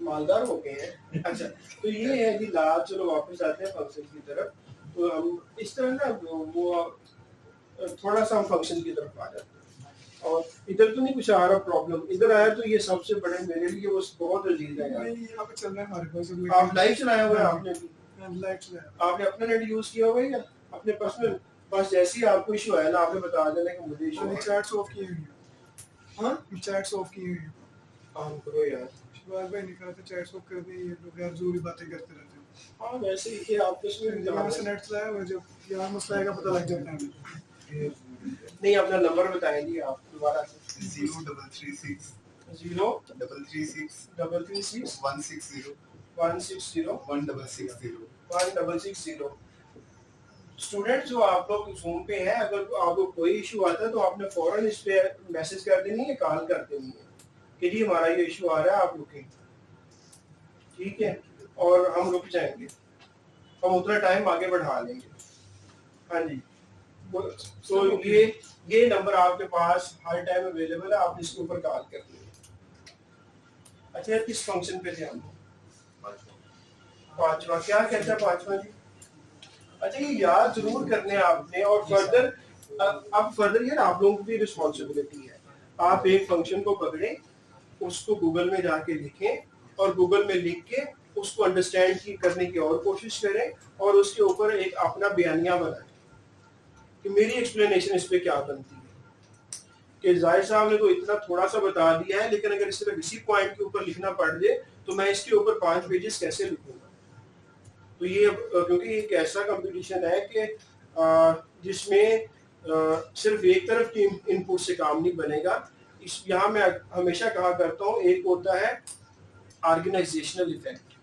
मालदार हो गए हैं। अच्छा, तो ये है कि ला, चलो वापस आते हैं फंक्शन की तरफ। तो हम इस तरह ना वो थोड़ा सा हम फंक्शन की तरफ आ जाते हैं। और इधर तो नहीं कुछ आ रहा प्रॉब्लम, इधर आया तो ये सबसे बड़े मेरे लिए वो बहुत अजीज है यार। यहाँ पे चल रहा है हमारे पास। आप लाइव चलाया हुआ है आपने भी? लाइव चलाया। आपने अपना नेट यूज किया हुआ है या अपने पर्सनल? बस जैसे ही आपको इशू आया ना, आपने बता देना कि मुझे इशू है। चैट्स ऑफ किए हुए हैं। हाँ, चैट्स ऑफ किए हुए हैं। काम करो यार। शिवाज भाई ने कहा था चैट्स ऑफ कर दे, ये लोग यार जरूरी बातें करते रहते हैं। हाँ, वैसे ही आपस में यहाँ से नेट चलाया हुआ है, जब यहाँ मसला आएगा पता लग जाता है। नहीं, अपना नंबर बताएंगे आप दोबारा से। 0336 0 336 336 160 160 1660 1660। स्टूडेंट जो आप लोग जूम पे हैं, अगर आपको कोई इशू आता है तो आपने फौरन इस पे मैसेज कर देनी है, कॉल कर देनी है कि जी हमारा ये इशू आ रहा है, आप रुकें, ठीक है, और हम रुक जाएंगे, हम उतना टाइम आगे बढ़ा लेंगे। हाँ जी, तो ये नंबर आपके पास हर टाइम अवेलेबल है, आप इसके ऊपर कॉल कर लीजिए। अच्छा, किस फंक्शन पे ध्यान दो? पांचवा क्या कहता है पांचवा जी? अच्छा, ये याद जरूर करने आपने, और फर्दर अब फर्दर यार आप लोगों की रिस्पॉन्सिबिलिटी है, आप एक फंक्शन को पकड़ें, उसको गूगल में जाके लिखें और गूगल में लिख के उसको अंडरस्टैंड करने की और कोशिश करें और उसके ऊपर एक अपना बयानिया बनाएं कि मेरी एक्सप्लेनेशन इस पे क्या बनती है। कि जाहिर साहब ने तो इतना थोड़ा सा बता दिया है, लेकिन अगर इस तरह इसी पॉइंट के ऊपर लिखना पड़ जाए तो मैं इसके ऊपर 5 पेजेस कैसे लिखूंगा। तो ये क्योंकि एक ऐसा कंपटीशन है कि जिसमें सिर्फ एक तरफ की इनपुट से काम नहीं बनेगा। इस यहाँ मैं हमेशा कहा करता हूँ, एक होता है ऑर्गेनाइजेशनल इफेक्ट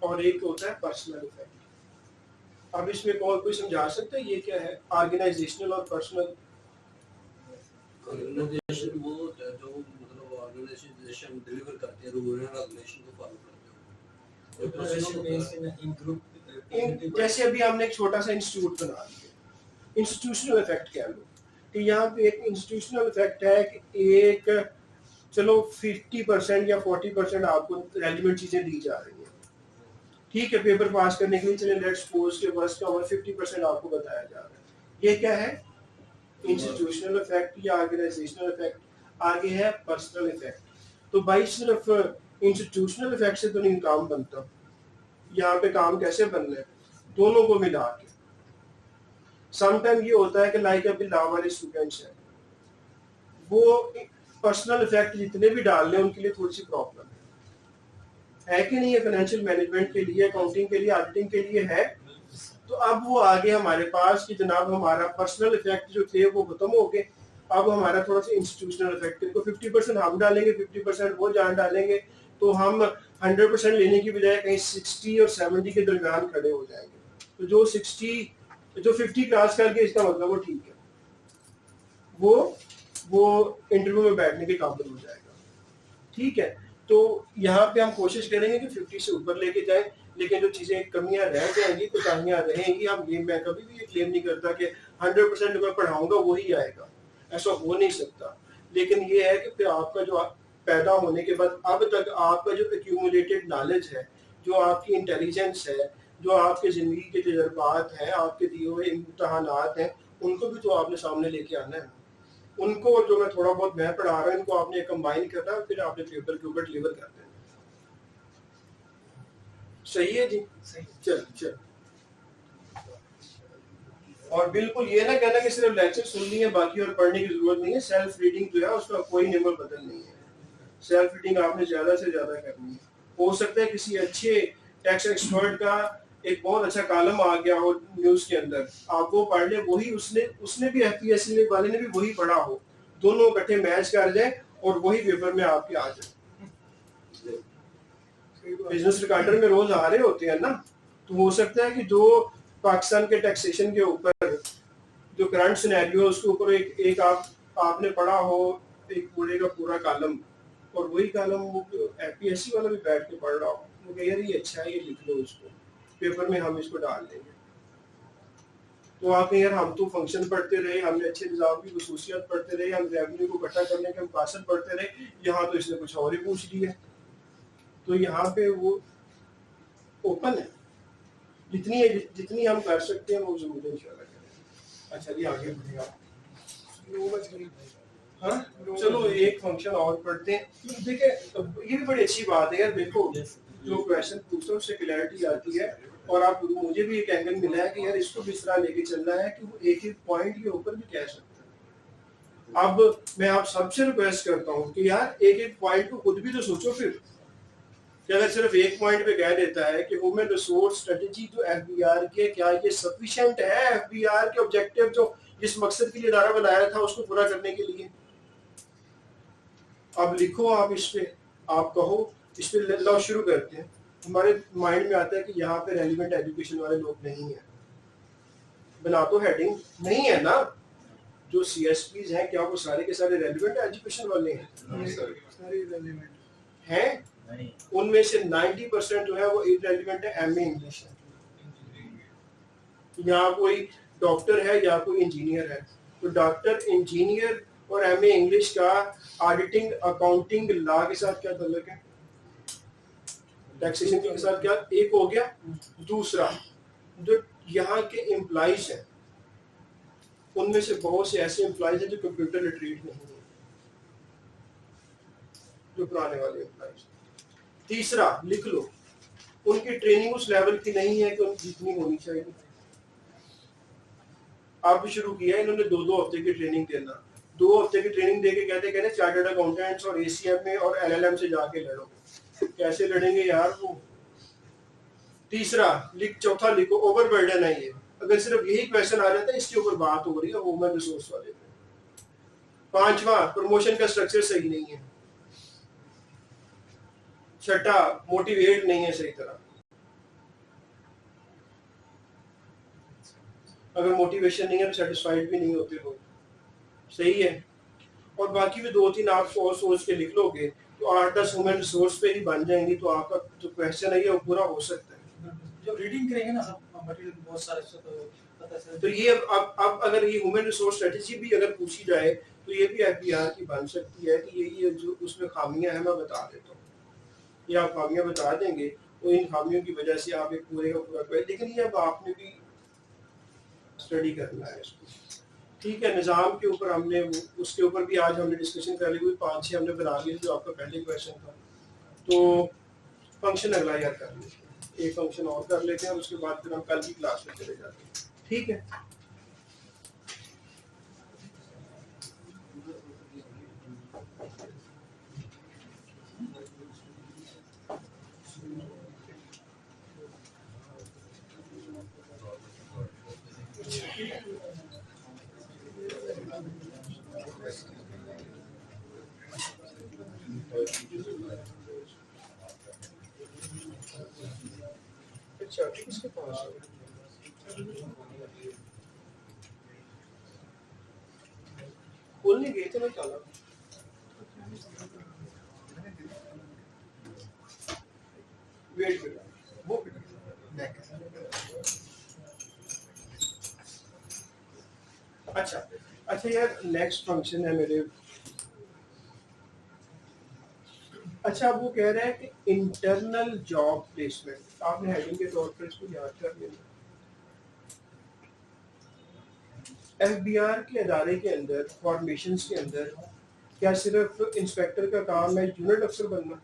और एक होता है पर्सनल इफेक्ट। अब इसमें कोई समझा सकता है ये क्या है, ऑर्गेनाइजेशनल और पर्सनल? ऑर्गेनाइजेशन वो जो मतलब ऑर्गेनाइजेशन डिलीवर करती है रूल एंड रेगुलेशन को फॉलो करते हैं। Preparation based in group. जैसे अभी हमने एक छोटा सा इंस्टीट्यूट बना दिया, इंस्टीट्यूशनल इफेक्ट कह लो कि यहाँ पे एक इंस्टीट्यूशनल इफेक्ट है कि एक चलो 50% या 40% आपको रेलिवेंट चीजें दी जा रही हैं, ठीक है, पेपर पास करने के लिए चले, लेट्स सपोज के बस का और 50% आपको बताया जा रहा है। ये क्या है? इंस्टीट्यूशनल इफेक्ट या ऑर्गेनाइजेशनल इफेक्ट। आगे है पर्सनल इफेक्ट। तो भाई सिर्फ इंस्टीट्यूशनल इफेक्ट से तो नहीं काम बनता, यहाँ पे काम कैसे बनना है, दोनों को मिला के। समटाइम ये होता है कि लाइक अभी लॉ वाले स्टूडेंट्स हैं, वो पर्सनल इफेक्ट जितने भी डाल लें उनके लिए थोड़ी सी प्रॉब्लम है कि नहीं है? फाइनेंशियल मैनेजमेंट के लिए, अकाउंटिंग के लिए, ऑडिटिंग के लिए है। तो अब वो आगे हमारे पास कि जनाब हमारा पर्सनल इफेक्ट जो थे वो खत्म हो गए, अब हमारा थोड़ा सा इंस्टीट्यूशनल इफेक्ट, इनको 50% हम डालेंगे, 50% वो जान डालेंगे, तो हम 100% लेने की बजाय कहीं 60 और 70 के दरमियान खड़े हो जाएंगे। तो जो 50 क्रॉस करके, इसका मतलब वो ठीक है, वो इंटरव्यू में बैठने के काबिल हो जाएगा, ठीक है। तो यहाँ पे हम कोशिश करेंगे कि 50 से ऊपर लेके जाएं, लेकिन जो चीजें कमियां रह जाएंगी, कोताहियां रहेंगी, हम ये मैं कभी भी ये क्लेम नहीं करता कि 100% मैं पढ़ाऊंगा वही आएगा, ऐसा हो नहीं सकता। लेकिन ये है कि फिर आपका जो पैदा होने के बाद अब तक आपका जो एक्यूमुलेटेड नॉलेज है, जो आपकी इंटेलिजेंस है, जो आपके जिंदगी के तजुर्बात हैं, आपके दिए हुए इम्तहानात हैं, उनको भी तो आपने सामने लेके आना है। उनको जो मैं थोड़ा बहुत मैं पढ़ा रहा हूँ, इनको आपने कंबाइन करना है, फिर आपने पेपर के ऊपर डिलीवर कर देना। सही है जी? सही। चल और बिल्कुल ये ना कहना कि सिर्फ लेक्चर सुननी है बाकी और पढ़ने की जरूरत नहीं है। सेल्फ रीडिंग जो है उसका कोई नियम बदल नहीं है, सेल्फ रीडिंग आपने ज्यादा से ज्यादा करनी है। हो सकता है किसी अच्छे टैक्स एक्सपर्ट का एक बहुत अच्छा कॉलम आ गया हो न्यूज के अंदर, आप वो पढ़ ले, वही उसने भी एफपीएससी वाले ने भी वही पढ़ा हो, दोनों इकट्ठे मैच कर जाए और वही पेपर में आपके आ जाए। बिजनेस रिकॉर्डर में रोज आ रहे होते हैं ना, तो हो सकता है कि जो पाकिस्तान के टैक्सेशन के ऊपर जो करंट सिनेरियो है उसके ऊपर एक आपने पढ़ा हो एक पूरे का पूरा कॉलम, और वही कॉलम वो एपीएससी वाला भी बैठ के पढ़ रहा हो, वो कह यार ये अच्छा है, ये लिख लो, इसको पेपर में हम इसको डाल देंगे। तो आप यार हम तो फंक्शन पढ़ते रहे, हमने अच्छे निजाम की खसूसियत पढ़ते रहे, हम रेवेन्यू को इकट्ठा करने के मकासद पढ़ते रहे, यहाँ तो इसने कुछ और ही पूछ लिया। तो यहाँ पे वो ओपन है, जितनी हम कर सकते हैं वो जरूर इंशाल्लाह करें। अच्छा जी आगे बढ़िए आप। हाँ चलो एक फंक्शन और पढ़ते हैं। देखिए ये भी बड़ी अच्छी बात है यार, देखो जो क्वेश्चन पूछते हैं उससे क्लैरिटी आती है, और आप मुझे भी एक एंगल मिला है कि यार इसको भी इस तरह लेके चलना है कि वो एक एक पॉइंट के ऊपर भी कह सकते हैं। अब मैं आप सबसे रिक्वेस्ट करता हूँ कि यार एक एक पॉइंट को खुद भी तो सोचो फिर, कि अगर सिर्फ एक पॉइंट पे कह देता है कि ह्यूमन रिसोर्स स्ट्रेटेजी जो एफबीआर के, क्या ये सफिशिएंट है एफबीआर के ऑब्जेक्टिव जो जिस मकसद के लिए इदारा बनाया था उसको पूरा करने के लिए? अब लिखो आप इस पे, आप कहो इस पे, लो शुरू करते हैं। हमारे माइंड में आता है कि यहाँ पे रेलिवेंट एजुकेशन वाले लोग नहीं है, बना तो हेडिंग नहीं है ना। जो CSPs हैं क्या वो सारे के सारे रेलिवेंट एजुकेशन वाले हैं? सारी रेलिवेंट हैं, उनमें से 90% जो है वो इरेलीवेंट है, MA इंग्लिश है। या कोई डॉक्टर है या कोई इंजीनियर है, तो डॉक्टर, इंजीनियर और MA इंग्लिश का ऑडिटिंग, अकाउंटिंग, लॉ के साथ क्या ताल्लुक है? टैक्सेशन के साथ क्या? एक हो गया। दूसरा, जो यहाँ के एम्प्लॉइज हैं उनमें से बहुत से ऐसे एम्प्लॉइज हैं जो कंप्यूटर लिटरेट नहीं है, जो पुराने वाले एम्प्लॉइज। तीसरा लिख लो, उनकी ट्रेनिंग उस लेवल की नहीं है कि उनकी जितनी होनी चाहिए। अब शुरू किया है इन्होंने 2-2 हफ्ते की ट्रेनिंग देना। 2 हफ्ते की ट्रेनिंग देके कहते चार्टर्ड अकाउंटेंट्स और ACM में और LLM से जाके लड़ो। कैसे लड़ेंगे यार वो? तीसरा चौथा लिखो, ओवरबर्डन है ये। अगर सिर्फ यही क्वेश्चन आ जाता है, इसके ऊपर बात हो रही है ह्यूमन रिसोर्स वाले में। पांचवा, प्रमोशन का स्ट्रक्चर सही नहीं है। छठा, मोटिवेट नहीं है सही तरह। अगर मोटिवेशन नहीं है तो सेटिस्फाइड भी नहीं होते लोग, सही है। और बाकी भी 2-3 आप सोच के लिख लोगे तो 8-10 ह्यूमन रिसोर्स पे ही बन जाएंगी, तो आपका जो क्वेश्चन है ये वो पूरा हो सकता है। जब रीडिंग करेंगे ना सब मटेरियल बहुत सारे से, तो पता चले। तो ये अब अगर ये ह्यूमन रिसोर्स स्ट्रेटेजी भी अगर पूछी जाए तो ये भी FBR की बन सकती है कि ये जो उसमें खामियां हैं मैं बता देता हूँ, ये आप खामियां बता देंगे तो इन खामियों की वजह से आप एक पूरे का पूरा, लेकिन ये अब आपने भी स्टडी करना है इसको, ठीक है। निज़ाम के ऊपर हमने उसके ऊपर भी आज हमने डिस्कशन कर ली, 5-6 हमने बना लिए जो आपका पहले क्वेश्चन था। तो फंक्शन अगला याद कर लेते हैं, एक फंक्शन और कर लेते हैं और उसके बाद फिर हम कल की क्लास में चले जाते हैं, ठीक है। अच्छा, किसके पास है? बोलने गए थे ना ताला, वेट कर वो अच्छा यार, नेक्स्ट फंक्शन है मेरे। अच्छा, वो कह रहा है कि इंटरनल जॉब प्लेसमेंट, आपने हेडिंग के तौर पर इसको याद कर लेना। FBR के अदारे के अंदर, फॉर्मेशंस के अंदर क्या सिर्फ इंस्पेक्टर का काम है यूनिट अफसर बनना?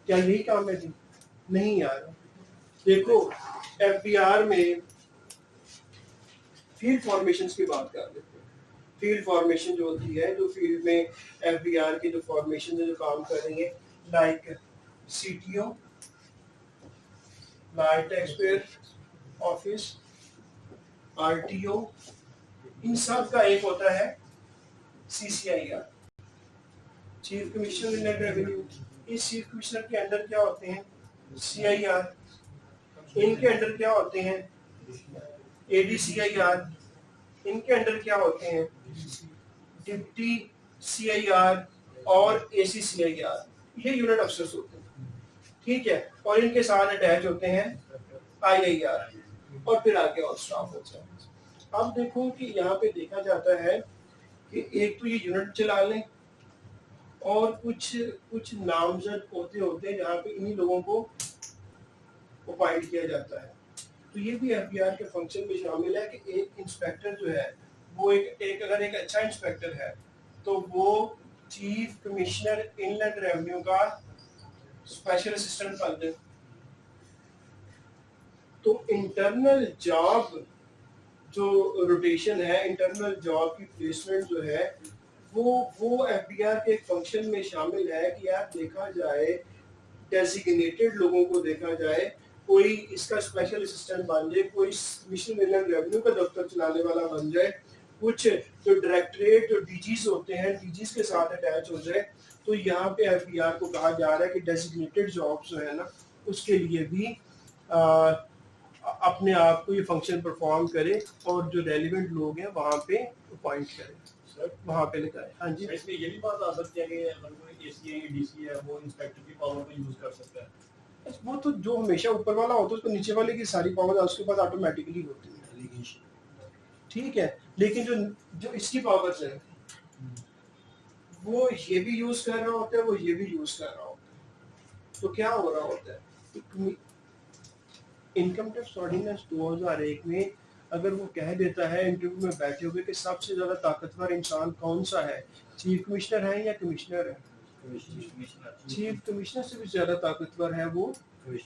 क्या यही काम है जी? नहीं यार, देखो FBR में फील्ड फॉर्मेशंस की बात कर लेते हैं। फील्ड फॉर्मेशन जो होती है, जो फील्ड में FBR की जो फॉर्मेशन है जो काम कर रही है, like CTO, light taxpayer office, RTO, इन सब का एक होता है CCIR, chief commissioner in revenue. इस चीफ कमिश्नर के अंडर क्या होते हैं? CIR। इनके अंडर क्या होते हैं? ADCIR। इनके अंडर क्या होते हैं? डिप्टी CIR और ACCIR। ये यूनिट अफसर्स होते हैं, ठीक है। और इनके साथ अटैच होते हैं IIR और फिर आगे और स्टाफ होता है। अब देखो कि यहाँ पे देखा जाता है कि एक तो ये यूनिट चला लें और कुछ नामजद होते हैं जहाँ पे इन्हीं लोगों को अपॉइंट किया जाता है। तो ये भी FBR के फंक्शन में शामिल है कि एक इंस्पेक्टर जो है वो अगर एक अच्छा इंस्पेक्टर है तो वो चीफ कमिश्नर इनलैंड रेवेन्यू का स्पेशल असिस्टेंट बन जाए। तो इंटरनल जॉब जो रोटेशन है, इंटरनल जॉब की प्लेसमेंट जो है वो FBR के एक फंक्शन में शामिल है कि यार देखा जाए, डेजिग्नेटेड लोगों को देखा जाए, कोई इसका स्पेशल असिस्टेंट बन जाए, कोई कमिश्नर इनलैंड रेवेन्यू का दफ्तर चलाने वाला बन जाए, कुछ जो डायरेक्टरेट जो डीजीज होते हैं, डीजीज के साथ अटैच हो जाए, तो यहाँ पे एफबीआर को कहा जा रहा है कि डेजिग्नेटेड जॉब्स जो है ना, उसके लिए भी अपने आप को ये फंक्शन परफॉर्म करे और जो रेलिवेंट लोग हैं वहाँ पे अपॉइंट करें, वहाँ पे लगाए। हाँ जी, इसमें ये भी बात आ सकती है कि अगर कोई एसी है डीसी है वो इंस्पेक्टर की पावर को यूज कर सकता है। वो तो जो हमेशा ऊपर वाला होता है उसको नीचे वाले की सारी पावर उसके पास ऑटोमेटिकली होती है, Delegation। ठीक है। लेकिन जो जो इसकी पावर्स है वो ये भी यूज कर रहा होता है, वो ये भी यूज कर रहा होता है, तो क्या हो रहा होता है, इनकम टैक्स ऑर्डिनेंस 2001 में अगर वो कह देता है इंटरव्यू में बैठे हुए कि सबसे ज्यादा ताकतवर इंसान कौन सा है, चीफ कमिश्नर है या कमिश्नर है, चीफ कमिश्नर से भी ज्यादा ताकतवर है वो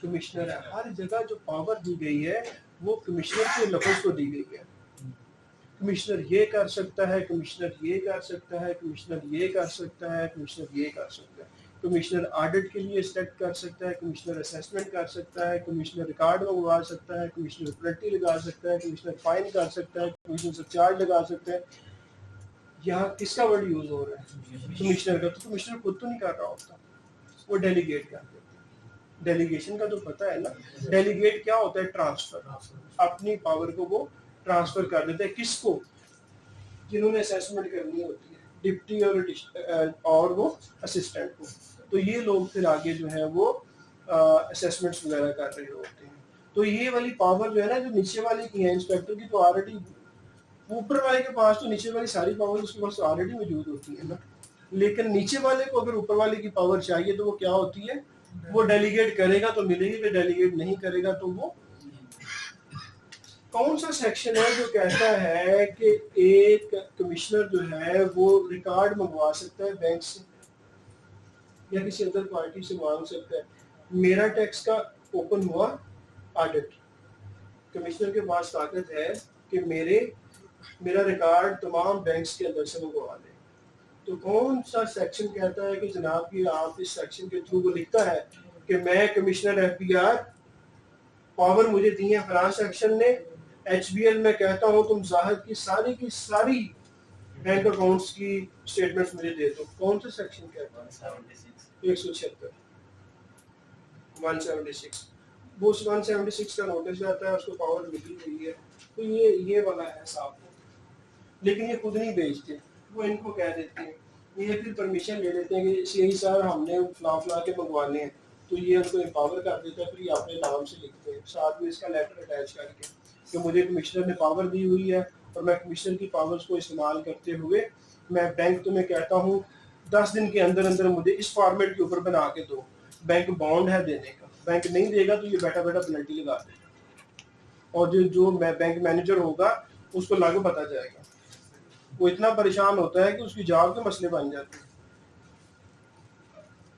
कमिश्नर है। हर जगह जो पावर दी गई है वो कमिश्नर के लफ्ज को दी गई है। कमिश्नर ये कर सकता है, कमिश्नर ये कर सकता है, कमिश्नर ये कर सकता है, कमिश्नर ये कर सकता है, कमिश्नर ऑडिट के लिए सेलेक्ट कर सकता है, कमिश्नर असेसमेंट कर सकता है, कमिश्नर रिकॉर्ड मंगवा सकता है, कमिश्नर पेनल्टी लगा सकता है, कमिश्नर फाइन कर सकता है, कमिश्नर सरचार्ज लगा सकता है। यहाँ किसका वर्ड यूज हो रहा है, कमिश्नर का। तो कमिश्नर खुद तो नहीं कर रहा होता, वो डेलीगेट कर देता है। डेलीगेशन का तो पता है ना, डेलीगेट क्या होता है, ट्रांसफर, अपनी पावर को वो ट्रांसफर कर देते हैं किसको, जिन्होंने असेसमेंट करनी होती है, डिप्टी और वो असिस्टेंट को। तो ये लोग फिर आगे जो है वो असेसमेंट्स वगैरह कर रहे होते हैं। तो ये वाली पावर जो है ना, जो नीचे वाले की है इंस्पेक्टर की, तो ऑलरेडी ऊपर वाले के पास तो नीचे वाली सारी पावर उसके पास ऑलरेडी मौजूद होती है ना। लेकिन नीचे वाले को अगर ऊपर वाले की पावर चाहिए तो वो क्या होती है, वो डेलीगेट करेगा तो मिलेगी, फिर डेलीगेट नहीं करेगा तो वो। कौन सा सेक्शन है जो कहता है कि एक कमिश्नर जो है वो रिकॉर्ड मंगवा सकता है बैंक से या किसी अदर पार्टी से मांग सकता है, मेरा टैक्स का ओपन हुआ ऑडिट, कमिश्नर के पास ताकत है कि मेरा रिकॉर्ड तमाम बैंक्स के अंदर से मंगवा ले। तो कौन सा सेक्शन कहता है कि जनाब कि आप इस सेक्शन के थ्रू वो लिखता है कि मैं कमिश्नर एफबीआर, पावर मुझे दी है फलां सेक्शन ने, एचबीएल में कहता हूं तुम जाहिर की सारी बैंक अकाउंट्स की स्टेटमेंट्स मुझे दे दो। कौन सा सेक्शन कहता है, 176 176, वो 176 का नोटिस जाता है, उसको पावर मिली हुई है। तो ये वाला है साहब, लेकिन ये खुद नहीं भेजते, वो इनको कह देते हैं, ये फिर परमिशन ले लेते हैं कि सीआई साहब हमने फला के मंगवाने हैं, तो ये उनको एम्पावर कर देता है, फिर ये अपने नाम से लिखते हैं साथ में इसका लेटर अटैच करके कि मुझे कमिश्नर ने पावर दी हुई है और मैं कमिश्नर की पावर्स को इस्तेमाल करते हुए मैं बैंक तुम्हें कहता हूँ 10 दिन के अंदर अंदर मुझे इस फॉर्मेट के ऊपर बना के दो। बैंक बॉन्ड है देने का, बैंक नहीं देगा तो ये बैठा बैठा पेनल्टी लगा देगा और जो बैंक मैनेजर होगा उसको लागू पता जाएगा। वो इतना परेशान होता है कि उसकी जॉब के मसले बन जाते हैं।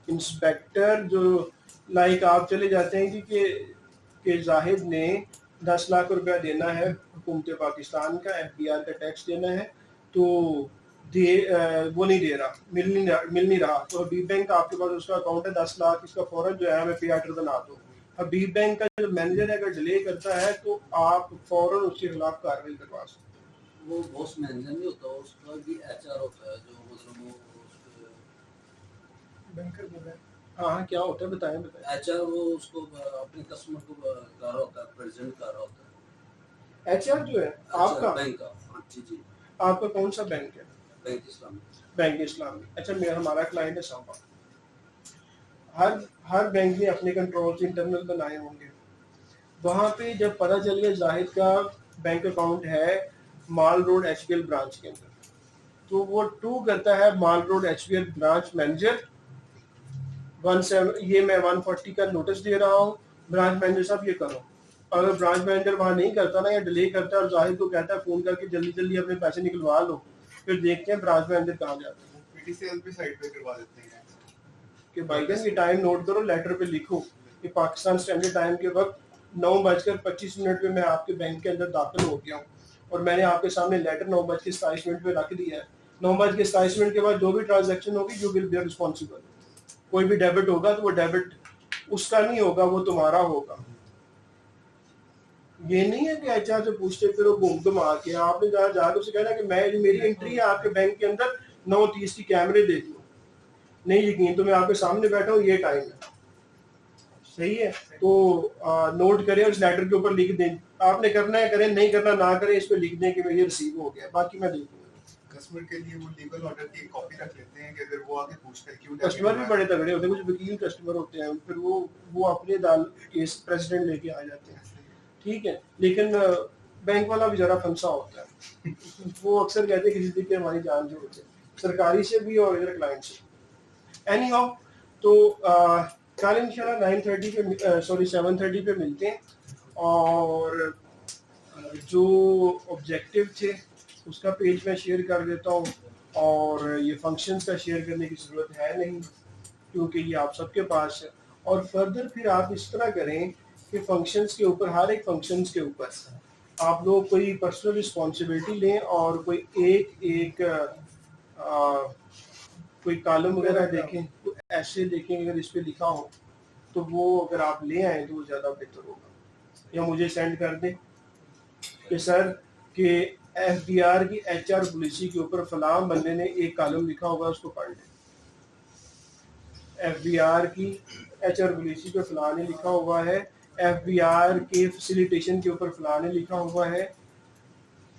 इंस्पेक्टर जो लाइक आप चले जाते हैं कि जाहिद ने 10 लाख रुपया देना है हुकूमत पाकिस्तान का, एफबीआर का टैक्स देना है, तो वो नहीं दे रहा, मिल नहीं रहा, तो हबीब बैंक आपके पास उसका अकाउंट है 10 लाख, इसका फौरन जो है हमें पे ऑर्डर बना दो। हबीब बैंक का जो मैनेजर है अगर डिले करता है तो आप फौरन उसके खिलाफ कार्रवाई करवा सकते। वो बॉस मैनेजर नहीं होता, उसका भी एचआर होता है जो मतलब वो बैंकर बोल रहा है। हाँ क्या होता है बताएं। एचआर वो उसको अपने कस्टमर को कर रहा होता है, प्रेजेंट कर रहा होता है। एचआर जो है आपका बैंक का, हाँ जी आपका कौन सा बैंक है? बैंक इस्लामी। बैंक इस्लामी। अच्छा हमारा क्लाइंट है साहब, हर बैंक ने अपने कंट्रोल इंटरनल बनाए होंगे। वहाँ पे जब पता चल गया जाहिद का बैंक अकाउंट है माल रोड एचबीएल ब्रांच के अंदर, तो वो टू करता है माल रोड एचबीएल ब्रांच मैनेजर, ये मैं 140 का नोटिस दे रहा हूँ, ब्रांच मैनेजर साहब ये करो। अगर ब्रांच मैनेजर वहाँ नहीं करता ना या डिले करता है और जाहिद को कहता है फोन करके जल्दी जल्दी अपने पैसे निकलवा लो, फिर देखते हैं ब्रांच मैनेजर कहाँ जाते हैं। पीटीसीएल पे साइड पे करवा देते हैं कि भाईजान ये टाइम नोट करो, लेटर पे लिखो कि पाकिस्तान स्टैंडर्ड टाइम के वक्त 9:25 पे मैं आपके बैंक के अंदर दाखिल हो गया हूँ और मैंने आपके सामने लेटर 9:27 पे रख दिया है। 9:27 के बाद जो भी ट्रांजैक्शन होगी यू विल बी रिस्पॉन्सिबल। कोई भी डेबिट होगा तो वो डेबिट उसका नहीं होगा, वो तुम्हारा होगा। ये नहीं है कि एचआर से पूछते फिर वो घूम घुमा के आपने जहाँ जाकर उसे कहना कि मैं मेरी एंट्री है आपके बैंक के अंदर 9:30 की कैमरे देख लो, नहीं यकीन तो मैं आपके सामने बैठा हूँ, ये टाइम है, सही है, तो नोट करें और इस लेटर के ऊपर लिख दें, आपने करना है करें, नहीं करना ना करें, इस पे लिख दें कि ये रिसीव हो गया, बाकी मैं देखूंगा। कस्टमर के लिए वो लीगल ऑर्डर की कॉपी रख लेते हैं कि अगर वो आके पूछता है क्यों कस्टमर भी बड़े तगड़े होते हैं, कुछ वकील कस्टमर होते हैं, फिर वो अपने अदालत केस प्रेसिडेंट लेके आ जाते हैं, ठीक है, लेकिन बैंक वाला भी जरा फंसा होता है वो अक्सर कहते हैं किसी तरीके हमारी जान जो होती है, सरकारी से भी और इधर क्लाइंट से। एनी हाउ, तो कल इंशाल्लाह 9:30 पे 7:30 पे मिलते हैं, और जो ऑब्जेक्टिव थे उसका पेज मैं शेयर कर देता हूँ, और ये फंक्शंस का शेयर करने की ज़रूरत है नहीं क्योंकि ये आप सबके पास है, और फर्दर फिर आप इस तरह करें कि फंक्शंस के ऊपर, हर एक फंक्शंस के ऊपर आप लोग कोई पर्सनल रिस्पॉन्सिबिलिटी लें और कोई एक कोई कॉलम वगैरह देखें, तो ऐसे देखें अगर इस पे लिखा हो तो वो अगर आप ले आए तो वो ज़्यादा बेहतर होगा, या मुझे सेंड कर दें कि सर कि एफबीआर की एचआर पॉलिसी के ऊपर फलां बंदे ने एक कॉलम लिखा होगा उसको पढ़ लें, एफबीआर की एचआर पॉलिसी पे फलां ने लिखा हुआ है, एफबीआर के फैसिलिटेशन के ऊपर फलां ने लिखा हुआ है,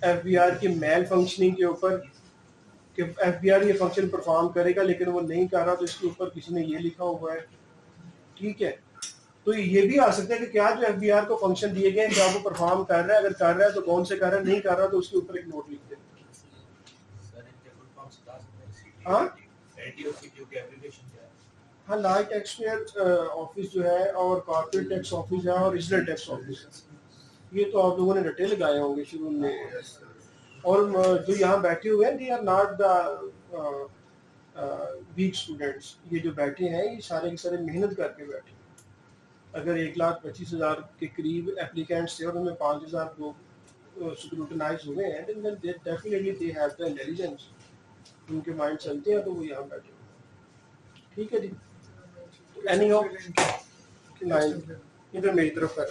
एफबीआर की मेल फंक्शनिंग के ऊपर कि एफबीआर ये फंक्शन परफॉर्म करेगा लेकिन वो नहीं कर रहा तो इसके ऊपर किसी ने ये लिखा हुआ है, ठीक है, तो ये भी आ सकता है कि क्या जो एफबीआर को फंक्शन दिए गए क्या वो परफॉर्म कर रहा है, अगर कर रहा है तो कौन से कर रहा है, नहीं कर रहा तो उसके ऊपर एक नोट लिख दे। हाँ हाँ, लार्ज टैक्स पेयर ऑफिस जो है और कॉर्पोरेट टैक्स ऑफिस है और रीजनल टैक्स ऑफिस है, ये तो आप लोगों ने रटे लगाए होंगे शुरू में, और जो यहाँ बैठे हुए हैं they are not the weak students, ये जो बैठे हैं ये सारे के सारे मेहनत करके बैठे, अगर 1,25,000 के करीब एप्लीकेंट्स थे और उनमें 5,000 लोग स्क्रूटनाइज हुए हैं, then definitely they have the intelligence, उनके माइंड चलते हैं तो वो यहाँ बैठे हुए हैं, ठीक है जी। एनी हो इधर मेरी तरफ कर